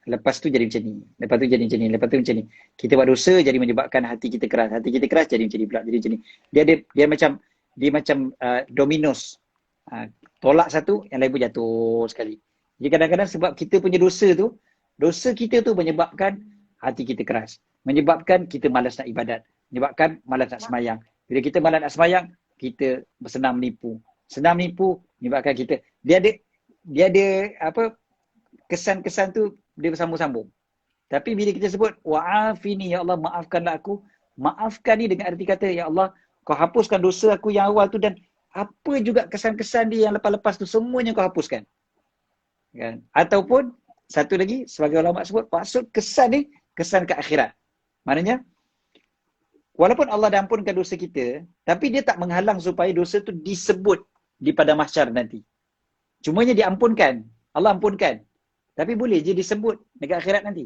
lepas tu jadi macam ni, lepas tu jadi macam ni, lepas tu macam ni. Kita buat dosa jadi menyebabkan hati kita keras jadi macam ni pula, jadi macam ni. Dia macam dominos. Tolak satu, yang lain pun jatuh sekali. Jadi kadang-kadang sebab kita punya dosa kita tu menyebabkan hati kita keras, menyebabkan kita malas nak ibadat, menyebabkan malas nak semayang. Bila kita malas nak semayang, kita bersenam menipu. Senam menipu menyebabkan kita, dia ada kesan-kesan tu dia bersambung-sambung. Tapi bila kita sebut wa'afini ya Allah, maafkanlah aku, maafkan ni dengan arti kata ya Allah, kau hapuskan dosa aku yang awal tu dan apa juga kesan-kesan dia yang lepas-lepas tu semuanya kau hapuskan. Kan? Ataupun satu lagi sebagai ulama sebut maksud kesan ni kesan ke akhirat. Maknanya walaupun Allah dah ampunkan dosa kita, tapi dia tak menghalang supaya dosa tu disebut di pada mahsyar nanti. Cumanya diampunkan, Allah ampunkan. Tapi boleh je disebut dekat akhirat nanti.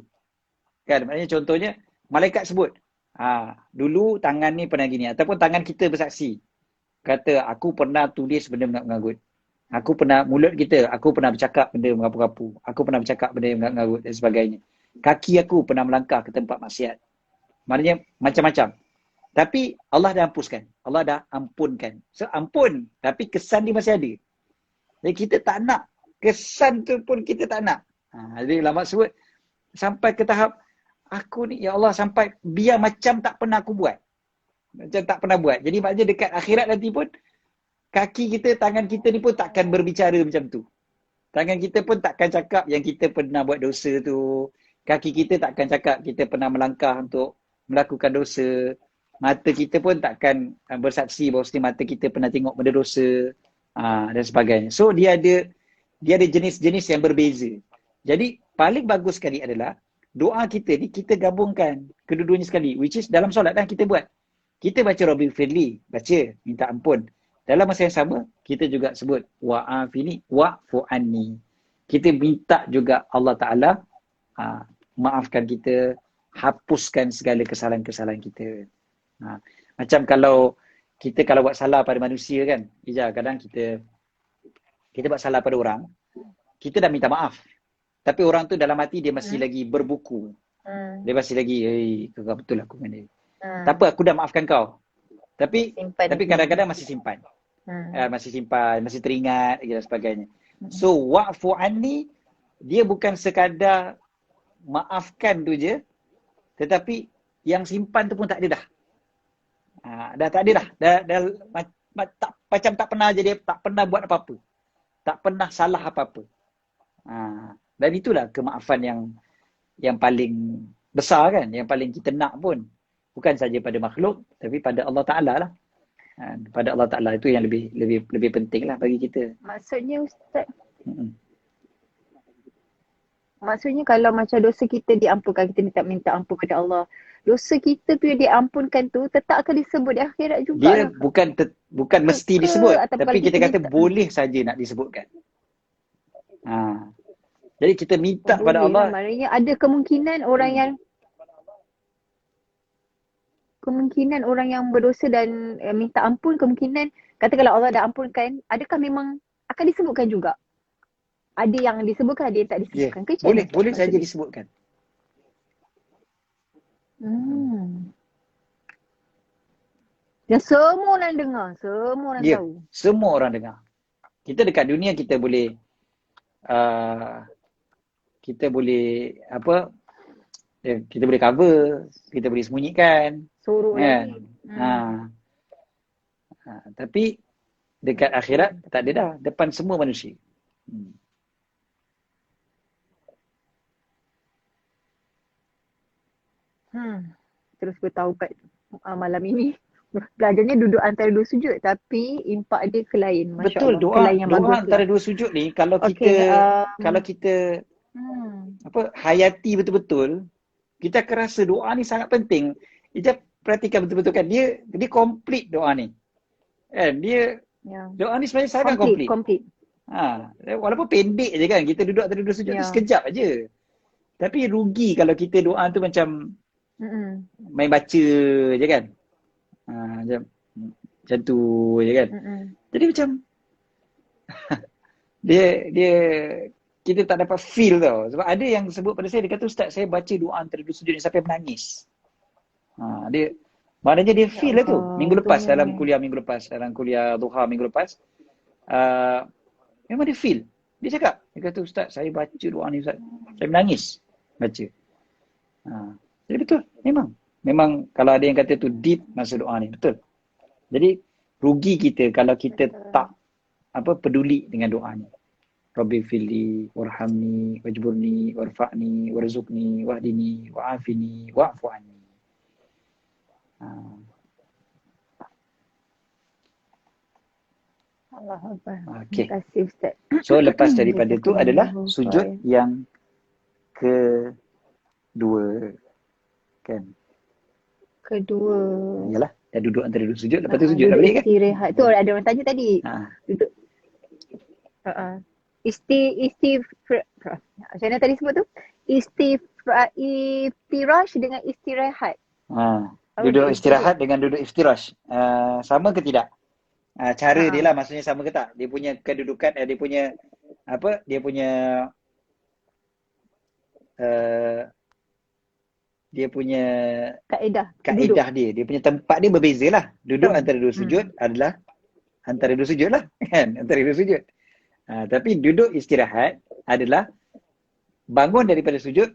Kan? Maknanya contohnya, malaikat sebut, dulu tangan ni pernah gini. Ataupun tangan kita bersaksi. Kata, aku pernah tulis benda mengarut-ngarut. Mulut kita, aku pernah bercakap benda mengapu-kapu. Aku pernah bercakap benda mengarut-ngarut dan sebagainya. Kaki aku pernah melangkah ke tempat maksiat. Maknanya macam-macam. Tapi Allah dah hapuskan. Allah dah ampunkan. So ampun, tapi kesan dia masih ada. Jadi kita tak nak. Kesan tu pun kita tak nak. Jadi ulama sebut sampai ke tahap aku ni ya Allah, sampai biar macam tak pernah aku buat. Macam tak pernah buat. Jadi maknanya dekat akhirat nanti pun kaki kita, tangan kita ni pun takkan berbicara macam tu. Tangan kita pun takkan cakap yang kita pernah buat dosa tu. Kaki kita takkan cakap kita pernah melangkah untuk melakukan dosa. Mata kita pun takkan bersaksi bahawa mata kita pernah tengok benda dosa dan sebagainya. So dia ada jenis-jenis yang berbeza. Jadi paling bagus sekali adalah doa kita ni kita gabungkan kedua-duanya sekali, which is dalam solat kita buat. Kita baca Rabbil firli, baca minta ampun. Dalam masa yang sama kita juga sebut wa'afini wa'fu anni. Kita minta juga Allah Ta'ala maafkan kita, hapuskan segala kesalahan-kesalahan kita. Macam kalau buat salah pada manusia kan, kadang kita buat salah pada orang, kita dah minta maaf. Tapi orang tu dalam hati dia masih lagi berbuku. Dia masih lagi, kau betul aku dengan dia. Tak apa, aku dah maafkan kau. Tapi kadang-kadang masih simpan. Masih teringat dan sebagainya. So wa'fu anni, dia bukan sekadar maafkan tu je, tetapi yang simpan tu pun tak ada dah. Dah tak ada dah. Macam tak pernah jadi, tak pernah buat apa-apa. Tak pernah salah apa-apa. Dan itulah kemaafan yang paling besar kan, yang paling kita nak pun. Bukan saja pada makhluk, tapi pada Allah Ta'ala lah. Pada Allah Ta'ala itu yang lebih penting lah bagi kita. Maksudnya Ustaz, Maksudnya kalau macam dosa kita diampunkan, kita minta ampun kepada Allah. Dosa kita tu yang diampunkan tu tetap akan disebut di akhirat Dia jugalah. bukan mesti Ke disebut, atau tapi kalau kita kita kata minta, boleh saja nak disebutkan. Ha. Jadi kita oh minta pada boleh Allah. lah. Maknanya ada kemungkinan orang yang berdosa dan minta ampun, kemungkinan kata kalau Allah dah ampunkan, adakah memang akan disebutkan juga? Ada yang disebutkan, ada yang tak Ya, disebutkan ke macam mana boleh maksud saja dia? disebutkan. Hmm. Dan semua orang dengar, semua orang Ya, tahu. semua orang dengar. Kita dekat dunia kita boleh kita boleh kita boleh cover, kita boleh sembunyikan, Suruh kan? lagi. Tapi dekat akhirat tak ada dah, depan semua manusia. Terus bertaubat malam ini. Belajarnya duduk antara dua sujud tapi impak dia ke lain. Masya Betul, Allah. Ke lain yang doa bagus antara lah. dua sujud ni kalau Okay. kita hayati betul-betul, kita akan rasa doa ni sangat penting. Kita perhatikan betul-betul kan, dia complete doa ni. Kan? Doa ni sebenarnya sangat complete. Walaupun pendek je kan, kita duduk antara dua sujud tu sekejap aja. Tapi rugi kalau kita doa tu macam main baca je kan. Macam tu je kan. Jadi macam dia kita tak dapat feel tau. Sebab ada yang sebut pada saya, dia kata, Ustaz, saya baca doa antara dua sujud ni sampai menangis. Maknanya dia feel lah tu. Minggu lepas, dalam kuliah duha minggu lepas, memang dia feel. Dia cakap, dia kata, Ustaz, saya baca doa ni, Ustaz, saya menangis baca. Jadi betul, memang kalau ada yang kata tu deep masa doa ni, betul. Jadi rugi kita kalau kita tak peduli dengan doa ni. Rabbi fili warhamni wajburni warfa'ni warzuqni wahdini wa'afini wa'fu anni. Allahuakbar. Okay. Terima kasih Ustaz. So lepas daripada tu adalah sujud yang kedua. Kan? Kedua. Yalah, dah duduk antara dua sujud, lepas tu sujud dah balik kan? Istirahat. Tu ada orang tanya tadi. Duduk. Macam mana tadi sebut tu? Iftirash dengan istirahat. Duduk istirahat dengan duduk iftirash. Sama ke tidak? Cara dia lah maksudnya sama ke tak? Dia punya kedudukan, dia punya kaedah dia punya tempat dia berbeza lah. Duduk antara dua sujud adalah antara dua sujud lah kan, antara dua sujud. Tapi duduk istirahat adalah bangun daripada sujud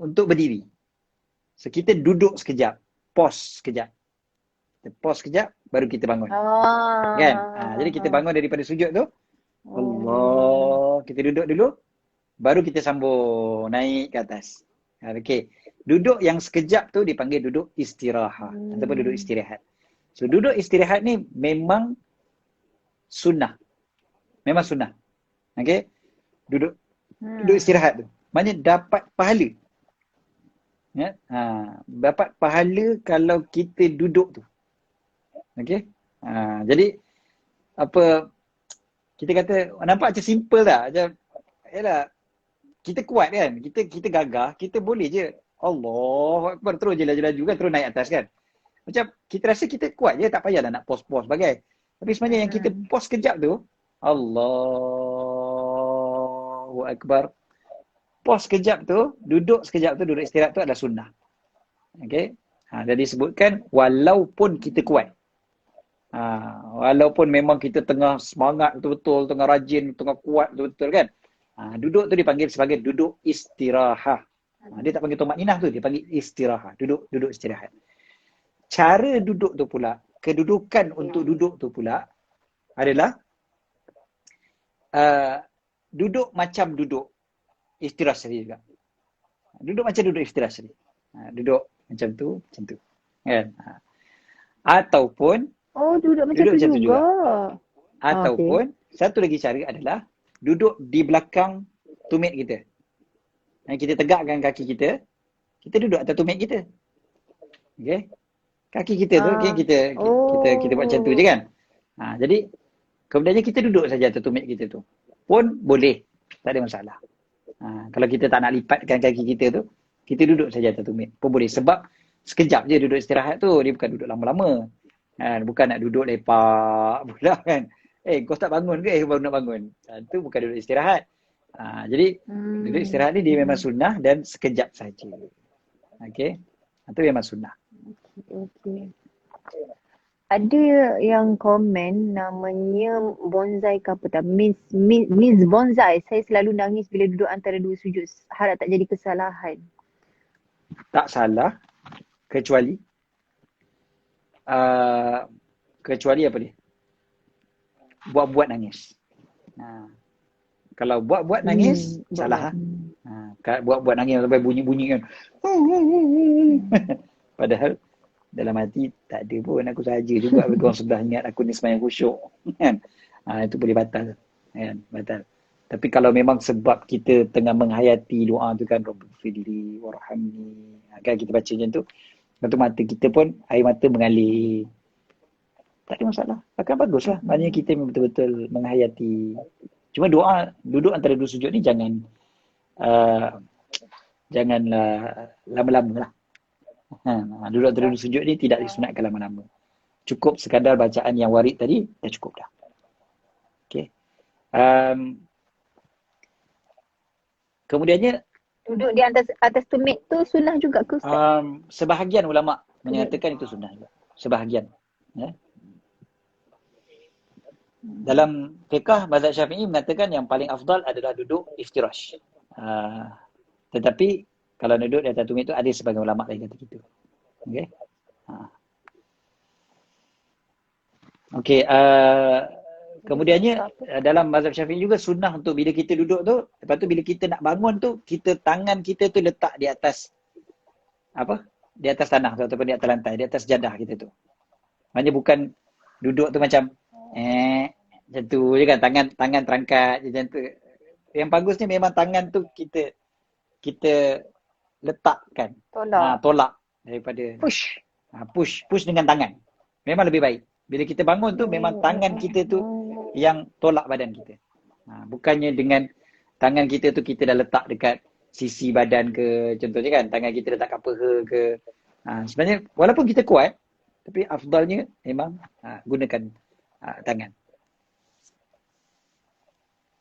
untuk berdiri. So kita duduk sekejap, pause sekejap. Kita pause sekejap baru kita bangun. Kan? Jadi kita bangun daripada sujud tu, Allah, kita duduk dulu, baru kita sambung naik ke atas. Okey. Duduk yang sekejap tu dipanggil duduk istirahat ataupun duduk istirahat. So duduk istirahat ni memang sunnah. Memang sunnah. Okey. Duduk istirahat tu. Maknanya dapat pahala. Ya? Dapat pahala kalau kita duduk tu. Okey. Jadi kita kata nampak macam simple tak? Macam yalah, kita kuat kan? Kita gagah, kita boleh je. Allah Akbar, terus je laju-laju kan, terus naik atas kan. Macam kita rasa kita kuat je, tak payahlah nak pause-pause bagai. Tapi sebenarnya yang kita pause kejap tu, Allahu Akbar. Pause kejap tu, duduk sekejap tu, duduk istirahat tu adalah sunnah. Okay. Jadi sebutkan walaupun kita kuat. Walaupun memang kita tengah semangat betul-betul, tengah rajin, tengah kuat betul-betul kan. Duduk tu dipanggil sebagai duduk istirahat. Dia tak panggil tumakninah tu, dia panggil istirahat. Duduk istirahat. Cara duduk tu pula, kedudukan untuk duduk tu pula adalah duduk macam duduk istirahat sendiri juga. Duduk macam duduk istirahat sendiri. Duduk macam tu. Kan? Ataupun duduk macam tu juga. Ataupun satu lagi cara adalah duduk di belakang tumit kita. Dan kita tegakkan kaki kita, kita duduk atas tumit kita. Okay. Kaki kita tu, okay, kita buat macam tu je kan. Jadi, kemudiannya kita duduk saja atas tumit kita tu. Pun boleh, tak ada masalah. Kalau kita tak nak lipatkan kaki kita tu, kita duduk saja atas tumit. Pun boleh. Sebab sekejap je duduk istirahat tu. Dia bukan duduk lama-lama. Bukan nak duduk lepak pula kan. Kau tak bangun ke? Baru nak bangun. Tu bukan duduk istirahat. Jadi, duduk istirahat ni dia memang sunnah dan sekejap saja. Okay. Itu memang sunnah. Okay. Ada yang komen namanya bonsai ke apa tak? Miss Bonsai. Saya selalu nangis bila duduk antara dua sujud. Harap tak jadi kesalahan. Tak salah. Kecuali apa dia? Buat-buat nangis. Kalau buat-buat nangis, salah. Buat-buat nangis sampai bunyi-bunyi kan. Padahal dalam hati tak ada pun, aku saja juga orang sebelah ingat aku ni sembahyang khusyuk kan. Itu boleh batal kan, batal. Tapi kalau memang sebab kita tengah menghayati doa tu kan, Rabbighfirli warhamni, kan kita baca macam tu, lepas tu mata kita pun air mata mengalir, tak ada masalah, akan baguslah. Maknanya kita betul-betul menghayati. Cuma doa duduk antara dua sujud ni janganlah lama-lama lah. Duduk antara dua sujud ni tidak disunatkan lama-lama. Cukup sekadar bacaan yang warid tadi, dah cukup dah. Okay. Kemudiannya, duduk di atas tumit tu sunnah juga ke Ustaz? Sebahagian ulama menyatakan itu sunnah. Sebahagian. Ya. Dalam fiqh mazhab Syafi'i mengatakan yang paling afdal adalah duduk iftirash. Tetapi kalau duduk di atas tumit tu, ada sebagian ulama lain kata gitu. Okey. Okey, kemudiannya dalam mazhab Syafi'i juga sunnah untuk bila kita duduk tu, lepas tu bila kita nak bangun tu, tangan kita tu letak di atas di atas tanah tu, ataupun di atas lantai, di atas jadah kita tu. Maknanya bukan duduk tu macam macam tu je kan, tangan terangkat je macam tu. Yang bagusnya memang tangan tu kita letakkan, tolak daripada push dengan tangan. Memang lebih baik. Bila kita bangun tu memang tangan kita tu yang tolak badan kita. Bukannya dengan tangan kita tu kita dah letak dekat sisi badan ke, contohnya kan, tangan kita letak kat peha ke. Sebenarnya walaupun kita kuat, tapi afdalnya memang gunakan tangan.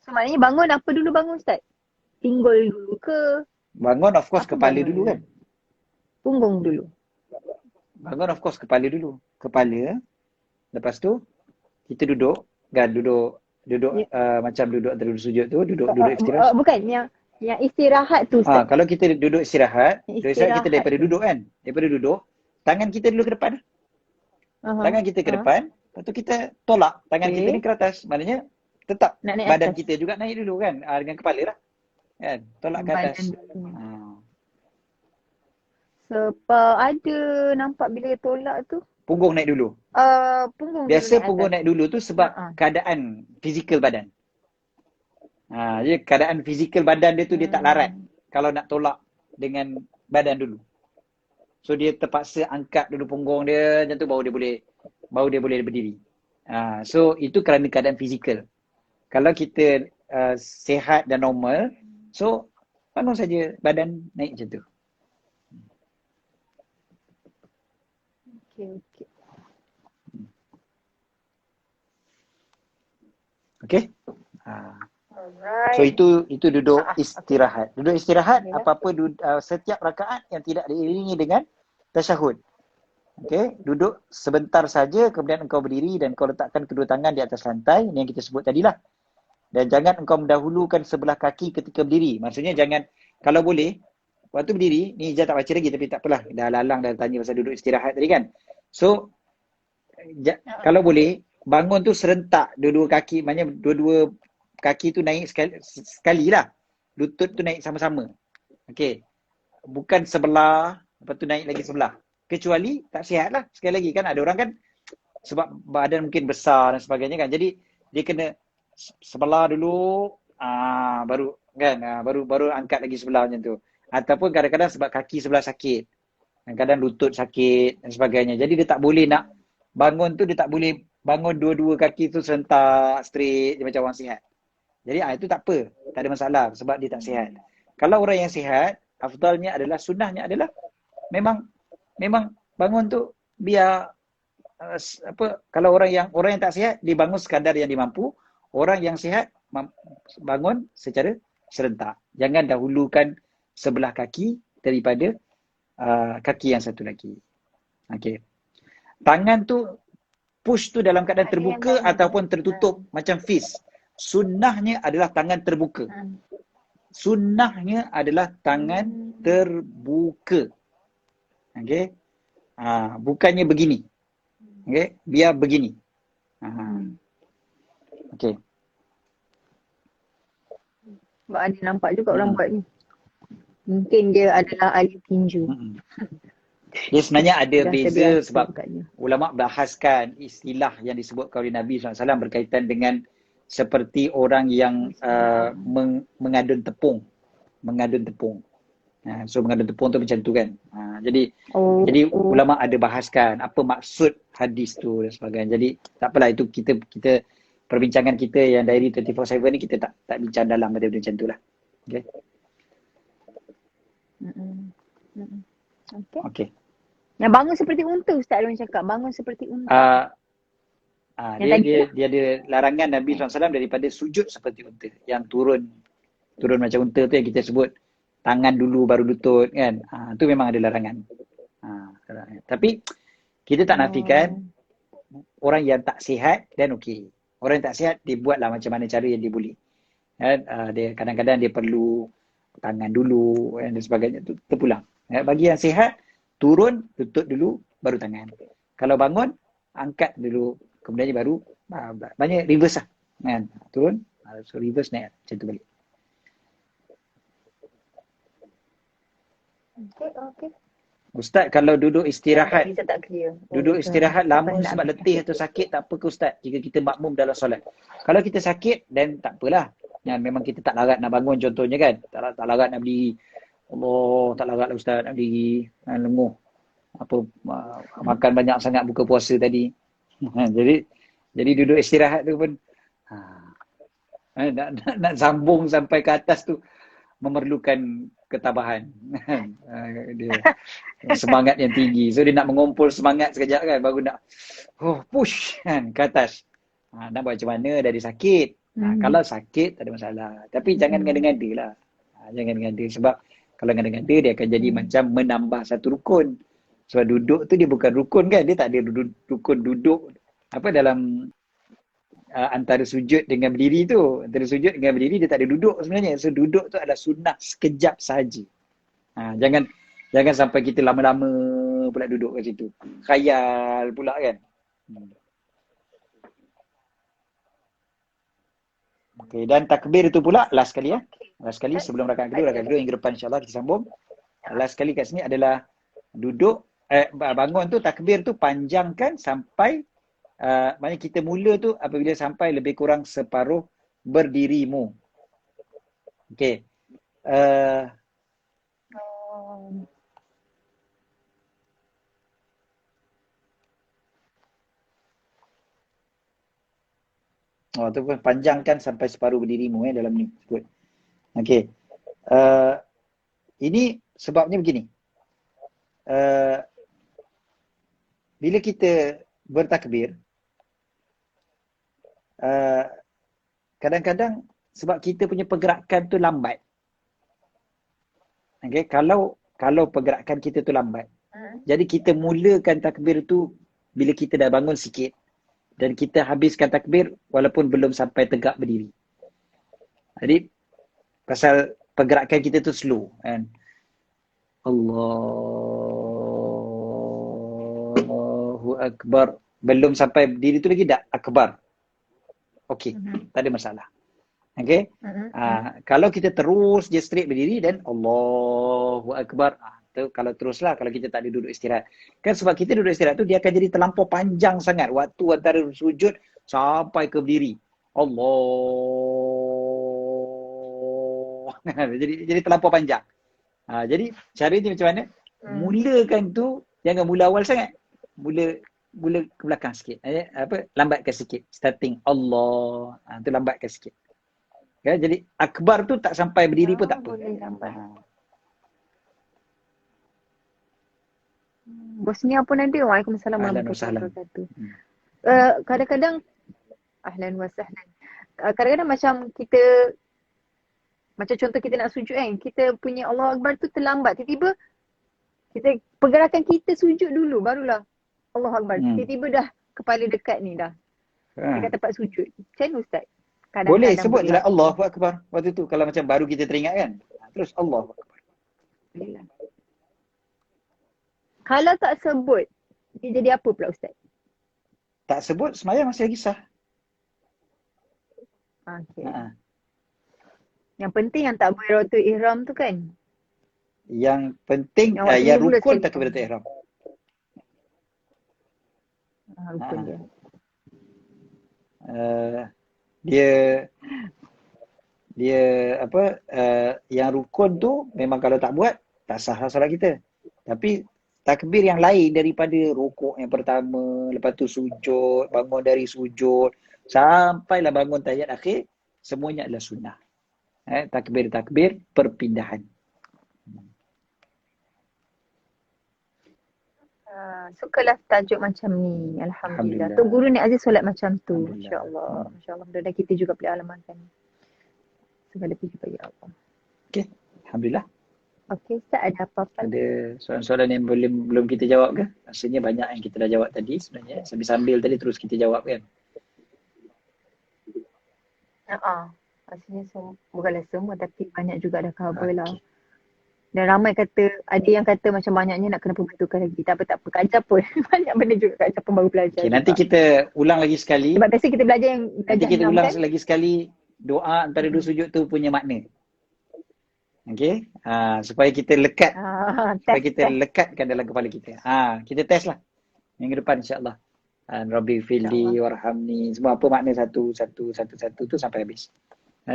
So maknanya bangun apa dulu bangun Ustaz? Pinggul dulu ke? Bangun of course kepala dulu kan. Punggung dulu. Bangun of course kepala dulu. Kepala. Lepas tu kita duduk kan, duduk macam duduk antara sujud tu, duduk istirahat. Bukan yang istirahat tu Ustaz. Kalau kita duduk istirahat kita daripada duduk kan. Daripada duduk, tangan kita dulu ke depan. Tangan kita ke depan, lepas tu kita tolak tangan kita ni ke atas. Maknanya tetap badan atas. Kita juga naik dulu kan, dengan kepala lah. Kan? Tolak ke atas. Sebab ada nampak bila tolak tu punggung naik dulu. Punggung biasa punggung naik dulu tu sebab keadaan fizikal badan. Jadi keadaan fizikal badan dia tu dia tak larat kalau nak tolak dengan badan dulu. So dia terpaksa angkat dulu punggung dia, macam tu baru dia boleh berdiri. So itu kerana keadaan fizikal. Kalau kita sihat dan normal, so bangun saja badan naik macam tu. Okay. So itu duduk istirahat. Duduk istirahat apa-apa setiap rakaat yang tidak diiringi dengan tasyahud. Okay, duduk sebentar saja, kemudian engkau berdiri dan engkau letakkan kedua tangan di atas lantai, ini yang kita sebut tadilah. Dan jangan engkau mendahulukan sebelah kaki ketika berdiri. Maksudnya jangan, kalau boleh, waktu berdiri, ni Ijaz tak baca lagi tapi tak apalah, dah lalang dah tanya pasal duduk istirahat tadi kan. So, kalau boleh, bangun tu serentak dua-dua kaki, maknanya dua-dua kaki tu naik sekali lah. Lutut tu naik sama-sama. Okay. Bukan sebelah, lepas tu naik lagi sebelah. Kecuali tak sihat lah. Sekali lagi kan ada orang kan sebab badan mungkin besar dan sebagainya kan. Jadi dia kena sebelah dulu, baru kan, baru angkat lagi sebelah macam tu. Ataupun kadang-kadang sebab kaki sebelah sakit, kadang-kadang lutut sakit dan sebagainya. Jadi dia tak boleh nak bangun tu, dia tak boleh bangun dua-dua kaki tu serentak straight macam orang sihat. Jadi itu tak apa, tak ada masalah sebab dia tak sihat. Kalau orang yang sihat, afdalnya adalah, sunnahnya adalah memang bangun tu biar kalau orang yang tak sihat dia bangun sekadar yang dia mampu, orang yang sihat bangun secara serentak. Jangan dahulukan sebelah kaki daripada kaki yang satu lagi. Okey. Tangan tu push tu dalam keadaan terbuka ataupun tertutup macam fist. Sunnahnya adalah tangan terbuka. Sunnahnya adalah tangan terbuka. Okey. Bukannya begini. Okey, biar begini. Okey. Sebab ada nampak juga orang buat ni. Mungkin dia adalah ahli tinju. Dia sebenarnya ada beza sebab katanya. Ulama bahaskan istilah yang disebutkan oleh Nabi SAW berkaitan dengan seperti orang yang mengadun tepung. So mengadun tepung tu macam tu kan. Jadi ulama ada bahaskan apa maksud hadis tu dan sebagainya. Jadi tak apalah, itu kita perbincangan kita yang Diary 24/7 ni kita tak bincang dalam benda macam tu lah. Okay. Okay. Yang bangun seperti unta, Ustaz Alwan cakap. Bangun seperti unta. Dia ada larangan Nabi SAW daripada sujud seperti unta. Yang turun macam unta tu yang kita sebut tangan dulu baru lutut kan. Tu memang ada larangan. Tapi kita tak nafikan orang yang tak sihat dan okey. Orang yang tak sihat dia buatlah macam mana cara yang dia boleh. Dia kadang-kadang dia perlu tangan dulu dan sebagainya tu terpulang. Bagi yang sihat, turun lutut dulu baru tangan. Kalau bangun angkat dulu kemudian baru banyak reverse lah kan. Turun so reverse naik macam tu balik. Okay. Ustaz kalau duduk istirahat duduk istirahat lama sebab letih atau sakit tak apa ke Ustaz jika kita makmum dalam solat? Kalau kita sakit dan tak apalah. Memang kita tak larat nak bangun contohnya kan. Tak larat nak berdiri. Allah, tak larat lah Ustaz nak berdiri. Lenguh. Makan banyak sangat buka puasa tadi. Jadi duduk istirahat tu pun nak sambung sampai ke atas tu memerlukan ketabahan. Dia semangat yang tinggi. So dia nak mengumpul semangat sekejap kan baru nak push kan ke atas. Nak buat macam mana dari sakit. Kalau sakit tak ada masalah. Tapi jangan ngada-ngada lah. Jangan ngada sebab kalau ngada-ngada dia akan jadi macam menambah satu rukun. Sebab duduk tu dia bukan rukun kan. Dia tak ada rukun duduk dalam antara sujud dengan berdiri tu. Antara sujud dengan berdiri dia tak ada duduk sebenarnya. So duduk tu adalah sunnah sekejap sahaja. Jangan sampai kita lama-lama pula duduk kat situ. Khayal pula kan. Okay, dan takbir itu pula last kali ya. Last kali sebelum rakaat kedua hingga depan insya-Allah kita sambung. Last kali kat sini adalah duduk bangun tu takbir tu panjangkan sampai maknanya kita mula tu apabila sampai lebih kurang separuh berdirimu. Okey. Tu pun panjangkan sampai separuh berdirimu dalam ni sebut. Okey. Ini sebabnya begini. Bila kita bertakbir, kadang-kadang sebab kita punya pergerakan tu lambat. Okey, kalau pergerakan kita tu lambat. Jadi kita mulakan takbir tu bila kita dah bangun sikit. Dan kita habiskan takbir walaupun belum sampai tegak berdiri. Jadi pasal pergerakan kita tu slow kan. Allahu Akbar. Belum sampai berdiri tu lagi dah akbar. Okey, tak ada masalah. Okey. Kalau kita terus je straight berdiri dan Allahu Akbar. Kalau teruslah, kalau kita tak ada duduk istirahat. Kan sebab kita duduk istirahat tu dia akan jadi terlampau panjang sangat waktu antara sujud sampai ke berdiri. jadi terlampau panjang. Jadi caranya macam mana? Mulakan tu jangan mula awal sangat. Mula ke belakang sikit. Lambatkan sikit. Starting Allah. Tu lambatkan sikit. Jadi akbar tu tak sampai berdiri pun tak apa. Boleh lambat. Bosnia pun ada. Waalaikumsalam Ahlan wa warahmatullahi sahlan. wabarakatuh. Kadang-kadang ahlan wa sahlan. Kadang-kadang macam kita, macam contoh kita nak sujud kan, kita punya Allah Akbar tu terlambat. Tiba-tiba kita pergerakan kita sujud dulu barulah Allah Akbar. Tiba-tiba dah kepala dekat ni dah. Dekat tempat sujud. Macam mana Ustaz? Boleh sebut je lah Allahu Akbar. Waktu tu kalau macam baru kita teringat kan. Terus Allahu Akbar. Boleh lah. Kalau tak sebut, dia jadi apa pula Ustaz? Tak sebut, sembahyang masih lagi sah. Okay. Yang penting yang tak takbiratul ihram tu kan? Yang penting yang rukun takbiratul ihram. Rukun dia yang rukun tu memang kalau tak buat tak sah solat kita. Tapi takbir yang lain daripada rukuk yang pertama, lepas tu sujud, bangun dari sujud sampailah bangun tahiyat akhir, semuanya adalah sunnah. Takbir-takbir perpindahan. Sukalah tajuk macam ni. Alhamdulillah. Tu guru ni Aziz solat macam tu. InsyaAllah. InsyaAllah. Mudah-mudahan kita juga boleh alamankan. Segala puji bagi Allah. Okey. Alhamdulillah. Okey. Ustaz ada apa-apa? Ada soalan-soalan yang belum kita jawab ke? Rasanya banyak yang kita dah jawab tadi sebenarnya. Sambil-sambil tadi terus kita jawab kan? Rasanya bukanlah semua tapi banyak juga dah cover lah. Dan ramai kata, ada yang kata macam banyaknya nak kena pembentukan lagi. Tak apa. Kajar pun. Banyak benda juga kajar pun baru belajar. Okay, nanti kita ulang lagi sekali. Sebab biasa kita belajar yang nanti kita ulang lagi sekali doa antara dua sujud tu punya makna. Okey? Supaya kita lekat. Supaya kita lekatkan dalam kepala kita. Kita test lah. Minggu depan insyaAllah. Rabbi filli warhamni. Semua apa makna satu tu sampai habis.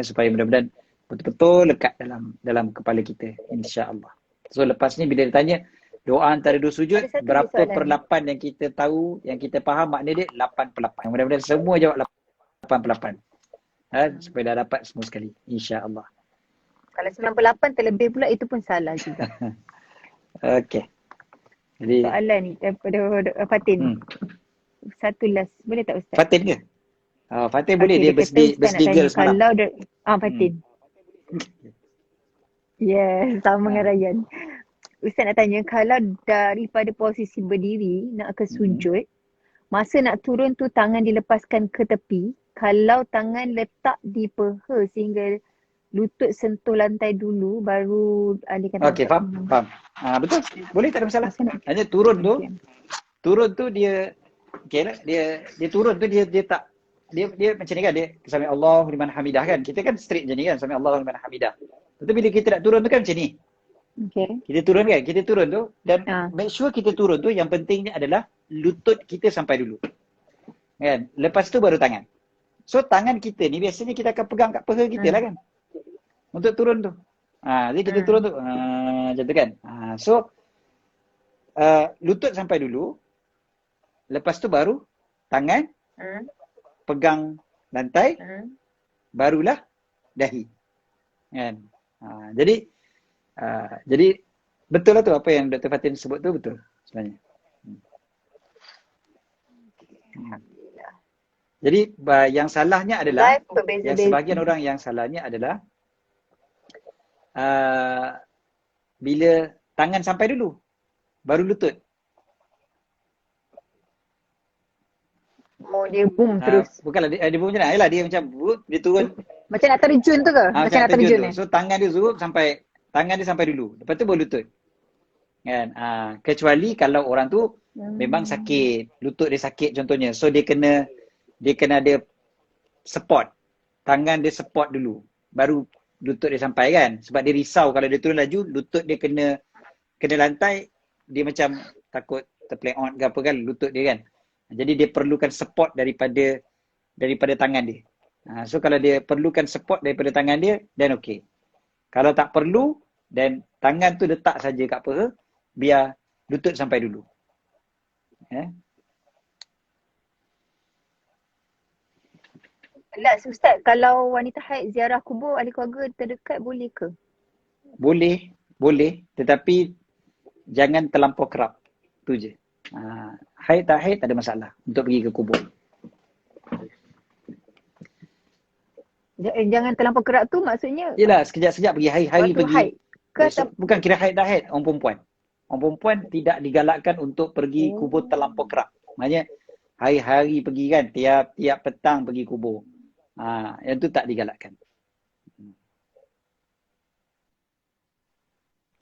Supaya mudah-mudahan betul-betul lekat dalam kepala kita, insya-Allah. So lepas ni bila ditanya doa antara dua sujud, berapa perlapan yang kita tahu, yang kita faham makna dia 8/8. Mudah-mudahan semua jawab 8/8. Supaya dah dapat semua sekali, insya-Allah. Kalau 9/8 terlebih pula itu pun salah juga. Okey. Jadi soalan ni daripada Fatin. Satu last, boleh tak Ustaz? Fatin ke? Fatin boleh, dia birthday girl semalam. Kalau Fatin. Yes, sama dengan Ryan. Ustaz nak tanya, kalau daripada posisi berdiri nak ke sujud, masa nak turun tu tangan dilepaskan ke tepi, kalau tangan letak di peha sehingga lutut sentuh lantai dulu baru alihkan tangan. Okey, faham. Betul. Boleh, tak ada masalah. Hanya turun tu dia okeylah, dia turun tu dia tak dia macam ni kan, dia sami Allahu liman hamidah kan. Kita kan straight macam ni kan, sami Allahu liman hamidah. Tapi bila kita nak turun tu kan macam ni. Okay. Kita turun tu dan make sure kita turun tu yang pentingnya adalah lutut kita sampai dulu. Kan? Lepas tu baru tangan. So tangan kita ni biasanya kita akan pegang kat peha kita lah kan. Untuk turun tu. Jadi kita turun tu macam tu kan. So lutut sampai dulu. Lepas tu baru tangan pegang lantai, barulah dahi. Kan? Jadi betul lah tu apa yang Dr. Fatin sebut tu betul sebenarnya. Alhamdulillah. Jadi yang salahnya adalah, yang sebahagian orang yang salahnya adalah bila tangan sampai dulu, baru lutut. Dia boom terus. Bukanlah dia boom macam mana. Yalah, dia macam dia turun. Macam nak terjun tu ke? Macam nak terjun tu. So tangan dia sampai dulu. Lepas tu baru lutut. Kan? Kecuali kalau orang tu memang sakit, lutut dia sakit contohnya. So dia kena ada support. Tangan dia support dulu. Baru lutut dia sampai kan. Sebab dia risau kalau dia turun laju, lutut dia kena lantai, dia macam takut terpleot ke apa kan lutut dia kan. Jadi dia perlukan support daripada tangan dia. So kalau dia perlukan support daripada tangan dia, then okay. Kalau tak perlu, dan tangan tu letak saja kat peha, biar lutut sampai dulu. Last Ustaz, kalau wanita haid ziarah kubur ahli keluarga terdekat boleh ke? Boleh, tetapi jangan terlampau kerap. Tu je. Haid tak haid tak ada masalah untuk pergi ke kubur. Jangan terlampau kerap tu maksudnya Yelah, sekejap-sekejap pergi, hari-hari waktu pergi. haid ke atau Bukan kira haid tak haid, orang perempuan. Orang perempuan tidak digalakkan untuk pergi kubur terlampau kerap. Maksudnya hari-hari pergi kan, tiap petang pergi kubur. Yang tu tak digalakkan.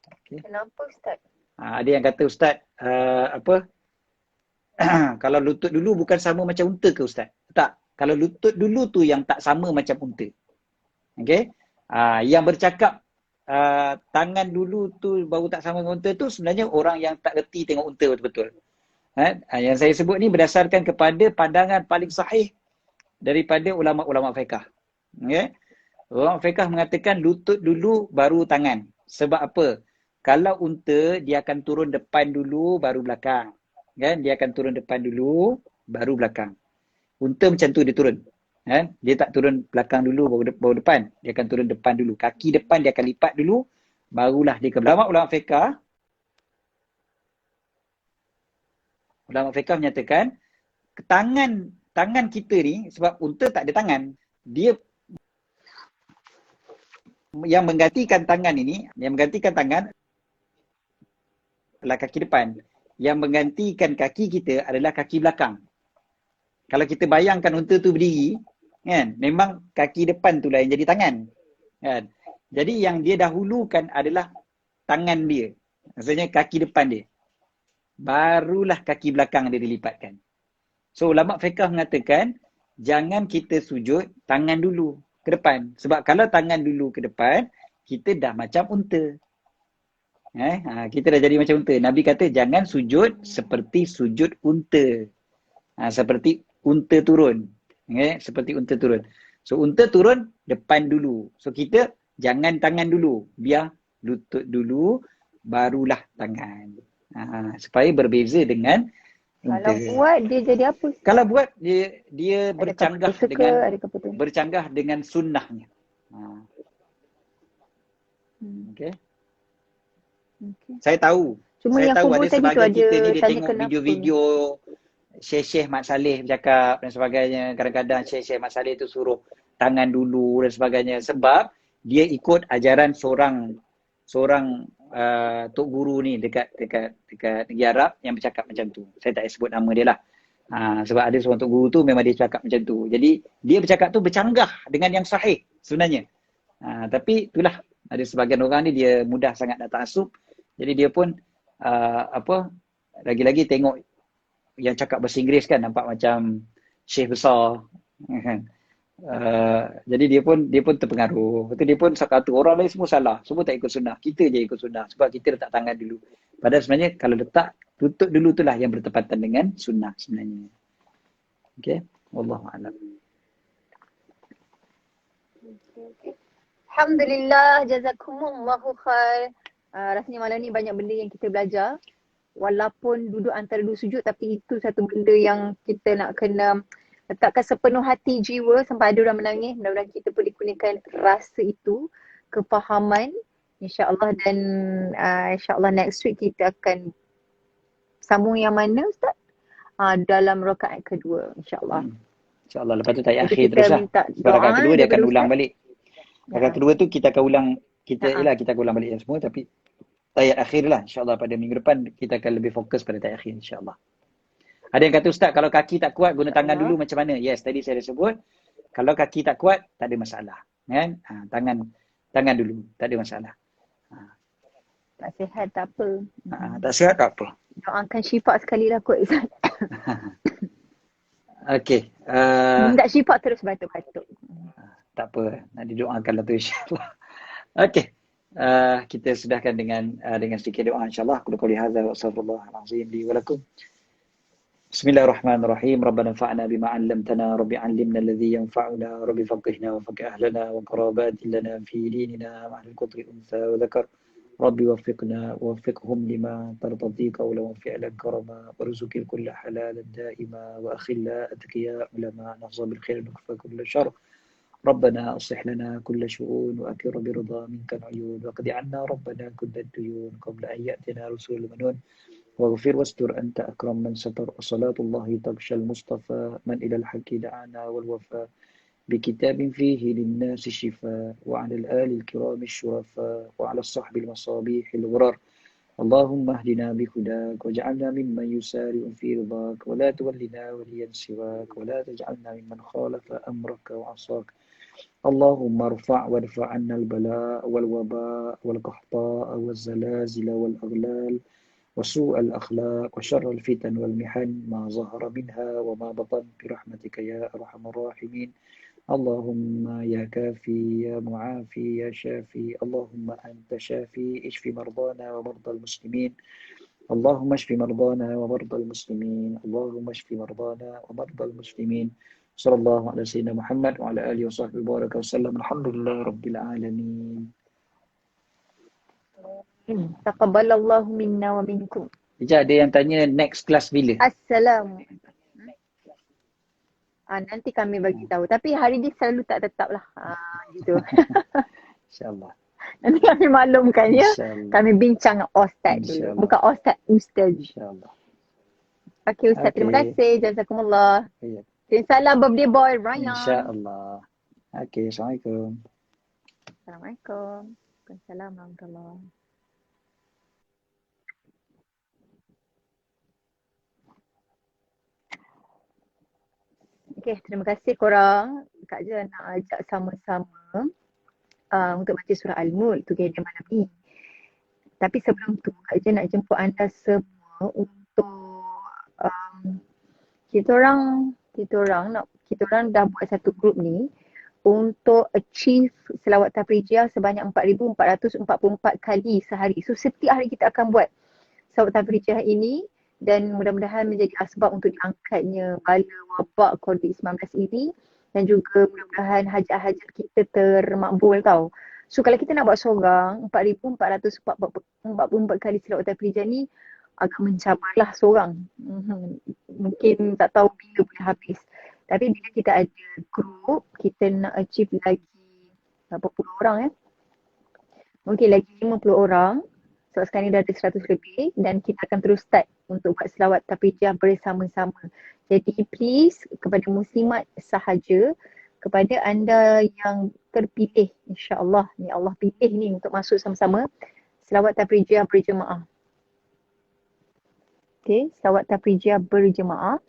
Okay. Kenapa Ustaz? Ada yang kata Ustaz, kalau lutut dulu bukan sama macam unta ke Ustaz? Tak. Kalau lutut dulu tu yang tak sama macam unta. Okay. Yang bercakap tangan dulu tu baru tak sama dengan unta tu sebenarnya orang yang tak reti tengok unta betul-betul. Yang saya sebut ni berdasarkan kepada pandangan paling sahih daripada ulama-ulama fiqh. Okay. Ulama fiqh mengatakan lutut dulu baru tangan. Sebab apa? Kalau unta dia akan turun depan dulu baru belakang. Kan? Dia akan turun depan dulu baru belakang. Unta macam tu dia turun. Dia tak turun belakang dulu baru depan. Dia akan turun depan dulu. Kaki depan dia akan lipat dulu barulah dia ke belakang. Ulama fiqh menyatakan tangan kita ni sebab unta tak ada tangan. Dia yang menggantikan tangan adalah kaki depan. Yang menggantikan kaki kita adalah kaki belakang. Kalau kita bayangkan unta tu berdiri, kan, memang kaki depan tu lah yang jadi tangan. Kan? Jadi yang dia dahulukan adalah tangan dia. Maksudnya kaki depan dia. Barulah kaki belakang dia dilipatkan. So ulama fiqh mengatakan, jangan kita sujud tangan dulu ke depan. Sebab kalau tangan dulu ke depan, kita dah macam unta. Kita dah jadi macam unta. Nabi kata jangan sujud seperti sujud unta. Seperti unta turun. Seperti unta turun. So unta turun depan dulu. So kita jangan tangan dulu. Biar lutut dulu, barulah tangan. Supaya berbeza dengan unta. Kalau buat dia jadi apa? Kalau buat dia bercanggah dengan sunnahnya. Okay. Saya tahu. Cuma saya yang tahu ada kubur tadi tu sebahagian ada kita ni dia tanya tengok kenapa. video-video Syekh Mat Saleh bercakap dan sebagainya. Kadang-kadang Syekh Mat Saleh tu suruh tangan dulu dan sebagainya. Sebab dia ikut ajaran seorang tok guru ni dekat negeri Arab yang bercakap macam tu. Saya tak sebut nama dia lah. Sebab ada seorang tok guru tu memang dia cakap macam tu. Jadi dia bercakap tu bercanggah dengan yang sahih sebenarnya. Tapi itulah, ada sebagian orang ni dia mudah sangat nak ta'assub. Jadi dia pun lagi-lagi tengok yang cakap bahasa Inggeris kan nampak macam syekh besar. Jadi dia pun terpengaruh. Betul, dia pun kata orang lain semua salah. Semua tak ikut sunnah. Kita je ikut sunnah sebab kita letak tangan dulu. Padahal sebenarnya kalau letak lutut dulu itulah yang bertepatan dengan sunnah sebenarnya. Okey, wallahu a'lam. Alhamdulillah, jazakumullahu khair. Rasanya malam ni banyak benda yang kita belajar. Walaupun duduk antara dua sujud, tapi itu satu benda yang kita nak kena letakkan sepenuh hati jiwa sampai ada orang menangis. Mudah-mudahan kita pun dikurniakan rasa itu, kefahaman, insyaAllah. Dan insyaAllah next week kita akan sambung yang mana Ustaz? Dalam rakaat kedua, insyaAllah. InsyaAllah. Lepas tu tayat akhir terus lah. Sebab rakaat kedua dia akan ulang balik. Rakaat kedua tu kita akan ulang. Kita akan ulang balik yang semua. Tapi tayat akhir lah. InsyaAllah pada minggu depan kita akan lebih fokus pada tayat akhir. InsyaAllah. Ada yang kata Ustaz, kalau kaki tak kuat guna tangan dulu macam mana? Yes, tadi saya dah sebut. Kalau kaki tak kuat, tak ada masalah. Kan? Tangan dulu. Tak ada masalah. Tak sihat tak apa. Tak sihat tak apa. Doakan syifa sekali lah kot Ustaz. Okey. Minta syifa terus batuk-batuk. Tak apa. Nak didoakan lah tu insyaAllah. Okey. Kita sudahkan dengan sedikit doa insyaAllah. Qul qawli hadza wa astaghfirullahalazim li wa lakum. Bismillahirrahmanirrahim. Rabbana fa'na bima 'allamtana, Rabbi 'allimna alladhi yanfa'una, Rabbi faqihna wa faqih ahlana wa qarabatin lana fi dinina ma'al qutri unsa wa dhakar. Rabbi waffiqhum lima tartadi qawlan wa fi'lan karama warzuqil kulla halalan da'ima wa akhilla atqiya ulama nahza bil khair nukfa kulla syarr. ربنا أصلح لنا كل شؤون وأكر برضا منك العيون واقض عنا ربنا كل الديون قبل أن يأتنا رسول منون واغفر واستر أنت أكرم من ستر وصلاة الله تغشى المصطفى من إلى الحق دعانا والوفاء بكتاب فيه للناس شفاء وعلى الآل الكرام الشرفاء وعلى الصحب المصابيح الغرر اللهم اهدنا بهداك واجعلنا ممن يسارع في رضاك ولا تولنا وليا سواك ولا تجعلنا ممن خالف أمرك وعصاك اللهم ارفع وادفع عنا البلاء والوباء والقحطاء والزلازل والأغلال وسوء الأخلاق وشر الفتن والمحن ما ظهر منها وما بطن برحمتك يا أرحم الراحمين اللهم يا كافي يا معافي يا شافي اللهم أنت شافي اشف مرضانا ومرضى المسلمين اللهم اشف مرضانا ومرضى المسلمين اللهم اشف مرضانا ومرضى المسلمين صلى الله على سيدنا محمد وعلى آله وصحبه وبارك وسلم الحمد لله رب العالمين. Taqabbalallahu minna wa minkum. Ija ada yang tanya next class bila? Assalamu. Nanti kami bagi tahu. Tapi hari ni selalu tak tetap lah. Gitu. InsyaAllah. Nanti kami maklumkan ya. InsyaAllah. Kami bincang dengan Ustaz dulu. InsyaAllah. Bukan Ustaz, Ustaz. InsyaAllah. Okey Ustaz, terima kasih. Jazakumullah. Ya. Terima salam birthday boy Ryan. InsyaAllah. Okey, Assalamualaikum. Assalamualaikum. Waalaikumsalam warahmatullahi. Okey, terima kasih korang. Kak Je nak ajak sama-sama untuk baca surah Al-Mulk together malam ni. Tapi sebelum tu, Kak Je nak jemput anda semua untuk kita orang dah buat satu grup ni untuk achieve selawat tafrijah sebanyak 4,444 kali sehari. So setiap hari kita akan buat selawat tafrijah ini dan mudah-mudahan menjadi asbab untuk diangkatnya bala wabak COVID-19 ini dan juga mudah-mudahan hajat-hajat kita termakbul tau. So kalau kita nak buat seorang 4,444 kali selawat tafrijah ni agak mencabarlah seorang. Mungkin tak tahu bila boleh habis. Tapi bila kita ada group, kita nak achieve lagi berapa puluh orang ya. Mungkin lagi 50 orang. Sebab sekarang ni dah ada 100 lebih dan kita akan terus start untuk buat selawat tafrijah bersama-sama. Jadi please kepada muslimat sahaja, kepada anda yang terpilih, insya-Allah ni Allah pilih ni untuk masuk sama-sama selawat tafrijah berjemaah. Okay, selawat tafrijah berjemaah.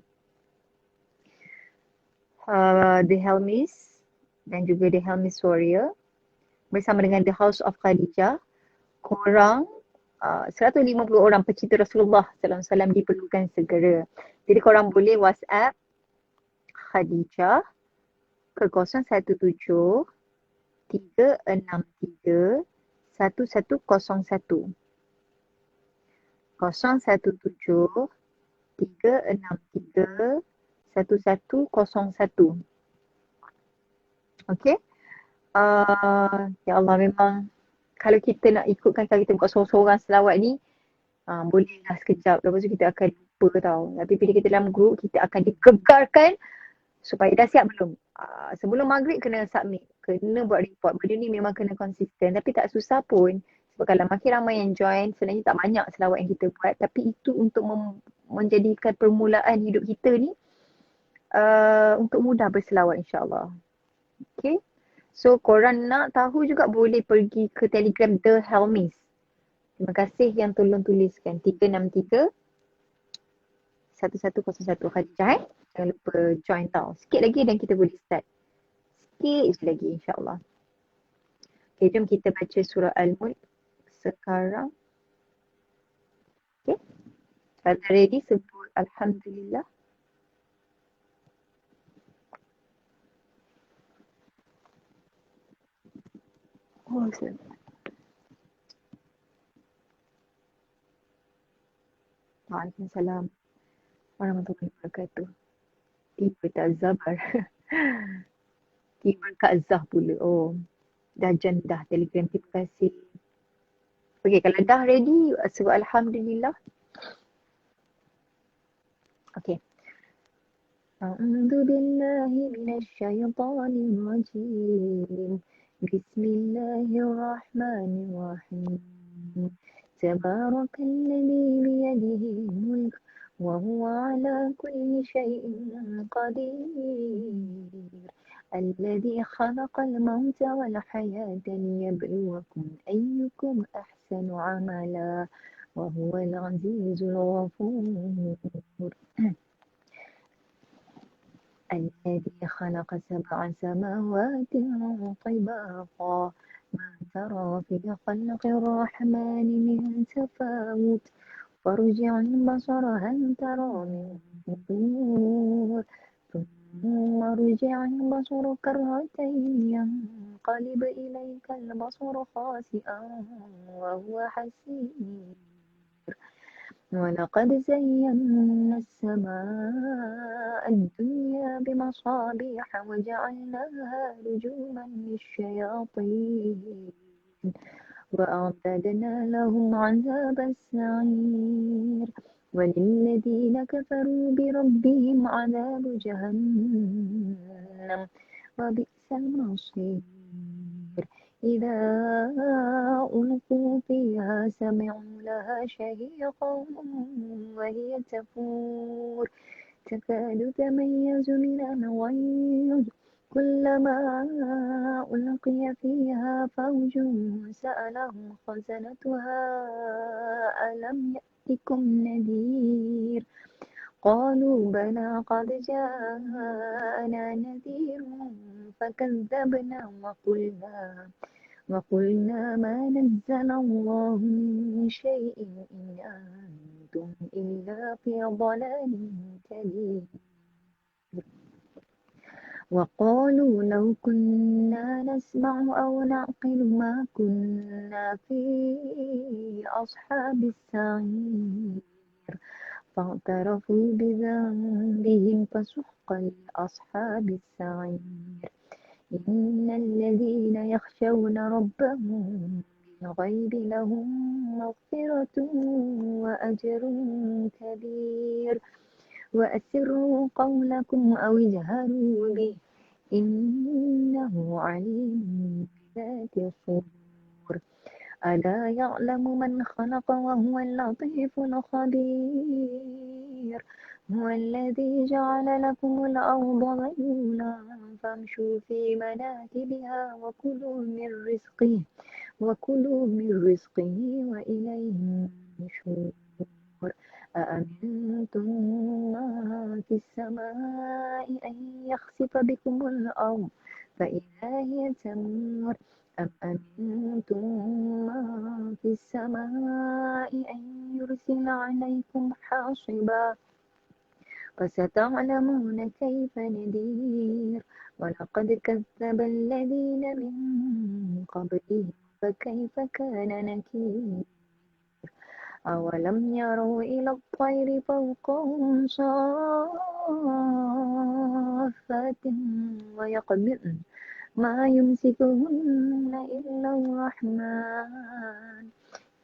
The Helmis dan juga The Helmis Warrior bersama dengan The House of Khadijah. Korang 150 orang pecinta Rasulullah sallallahu alaihi wasallam diperlukan segera. Jadi korang boleh WhatsApp Khadijah ke 017 363 1101. 017 363 1101. Okay. Ya Allah, memang kalau kita nak ikutkan, kalau kita buat seorang-seorang selawat ni, bolehlah sekejap. Lepas tu kita akan lupa tau. Tapi bila kita dalam grup, kita akan dikegarkan supaya dah siap belum? Sebelum maghrib kena submit. Kena buat report. Benda ni memang kena konsisten. Tapi tak susah pun. Sebab kalau makin ramai yang join, sebenarnya tak banyak selawat yang kita buat. Tapi itu untuk menjadikan permulaan hidup kita ni untuk mudah berselawat insyaAllah. Okay. So korang nak tahu juga boleh pergi ke Telegram The Helmis. Terima kasih yang tolong tuliskan 363 1101 Khadijah Jangan lupa join tau. Sikit lagi dan kita boleh start. Sikit je lagi insyaAllah. Okay, jom kita baca surah Al-Mulk sekarang. Okay. Kalau dah ready sebut Alhamdulillah. Oh, Waalaikumsalam. warahmatullahi wabarakatuh. Tiba tak Zabar. Tiba Kak Zah pula. Oh, dah jan dah Telegram. Terima kasih. Okay, kalau dah ready, sebut Alhamdulillah. Okay. أعوذ بالله من الشيطان الرجيم بسم الله الرحمن الرحيم تبارك الذي بيده الملك وهو على كل شيء قدير الذي خلق الموت والحياة ليبلوكم أيكم أحسن عملا وهو العزيز الغفور الذي خلق 7 سماوات طباقا ما ترى في خلق الرحمن من تفاوت فارجع البصر هل ترى من فطور ثم ارجع البصر كرتين ينقلب إليك البصر خاسئا وهو حسير ولقد زينا السماء الدنيا بمصابيح وجعلناها رجوما للشياطين وأعتدنا لهم عذاب السعير وللذين كفروا بربهم عذاب جهنم وبئس المصير إذا ألقوا فيها سمعوا لها شهيقا وهي تفور تكاد تميز من الغيظ كلما ألقي فيها فوج سألهم خزنتها ألم يأتكم نذير قالوا بلى قد جاءنا نذير فكذبنا وقلنا ما نزل الله من شيء إن أنتم إلا في ضلال كبير وقالوا لو كنا نسمع أو نعقل ما كنا في أصحاب السعير فاعترفوا بذنبهم فسحقا لأصحاب السعير إن الذين يخشون ربهم بالغيب لهم مغفرة وأجر كبير وأسروا قولكم أو اجهروا به إنه عليم بذات الصدور ألا يعلم من خلق وهو اللطيف الخبير هو الذي جعل لكم الأرض ذلولا فامشوا في مناكبها وكلوا من رزقه وإليه النشور أأمنتم ما في السماء أن يخسف بكم الأرض فإذا هي تمور أم أمنتم ما في السماء أن يرسل عليكم حاصبا فستعلمون كيف نذير ولقد كذب الذين من قبلهم فكيف كان نكير أولم يروا إلى الطير فوقهم صافات ويقبضن ما يمسكهن إلا الرحمن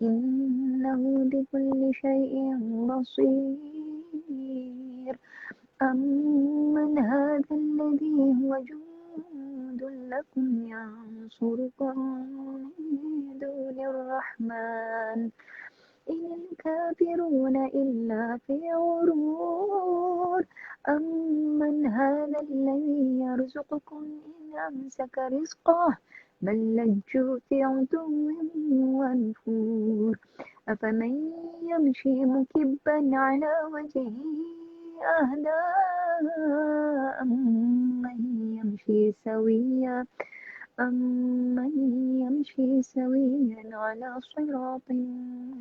إنه بكل شيء بصير أمن هذا الذي هو جند لكم ينصركم من دون الرحمن إن الكافرون إلا في غرور أمن هذا الذي يرزقكم إن أمسك رزقه بل لجوا في عتو ونفور أفمن يمشي مكبا على وجهه أهدى أمن يمشي سويا على صراط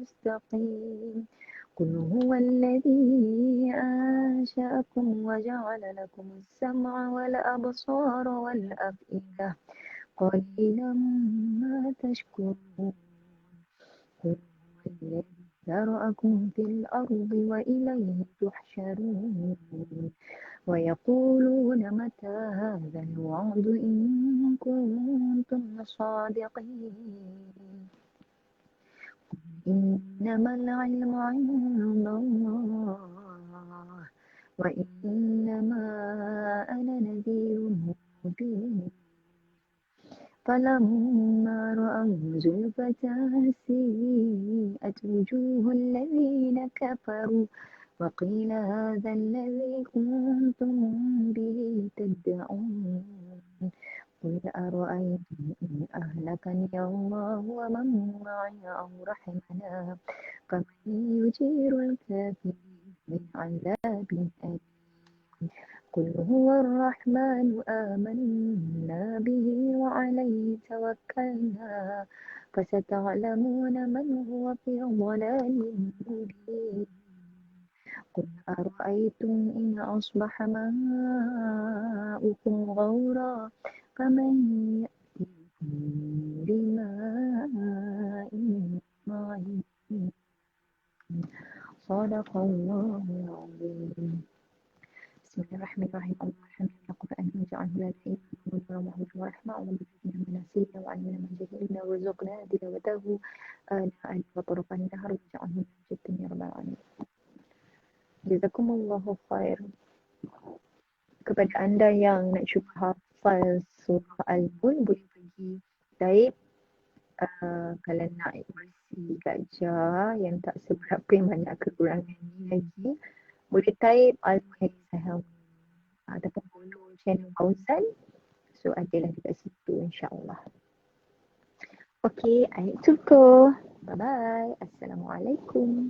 مستقيم قل هو الذي أنشأكم وجعل لكم السمع والأبصار والأفئدة قليلا ما تشكرون قل هو الذي ذرأكم في الأرض وإليه تحشرون ويقولون متى هذا الوعد إن كنتم صادقين إنما العلم عند الله وإنما أنا نذير مبين فلما رأوا زلفة سيئت وجوه الذين كفروا وقيل هذا الذي كنتم به تدعون قل أرأيتم إن أهلكني الله ومن معي أو رحمنا فمن يجير الكافرين من عذاب أليم قل هو الرحمن آمنا به وعليه توكلنا فستعلمون من هو في ضلال مبين قل أرأيتم إن أصبح ماؤكم غورا فمن يأتيكم بماء معين صدق الله العظيم بسم الله الرحمن الرحيم اللهم ارحمنا بالقرآن واجعله لنا إماما ونورا ورحمة وبلغنا ما نسينا وعلمنا ما جهلنا وارزقنا تلاوته آناء الليل وطرفا النهار واجعله من الجنة يا رب العالمين. Jazakumullahu khair. Kepada anda yang nak cuba hafal surah Al-Mulk boleh pergi type kalau nak versi gajah yang tak seberapa yang banyak kekurangan ni lagi boleh type Al-Mulk Saham ataupun follow channel Fauzan, so adalah dekat situ insyaAllah. Okay, I need to go. Bye bye. Assalamualaikum.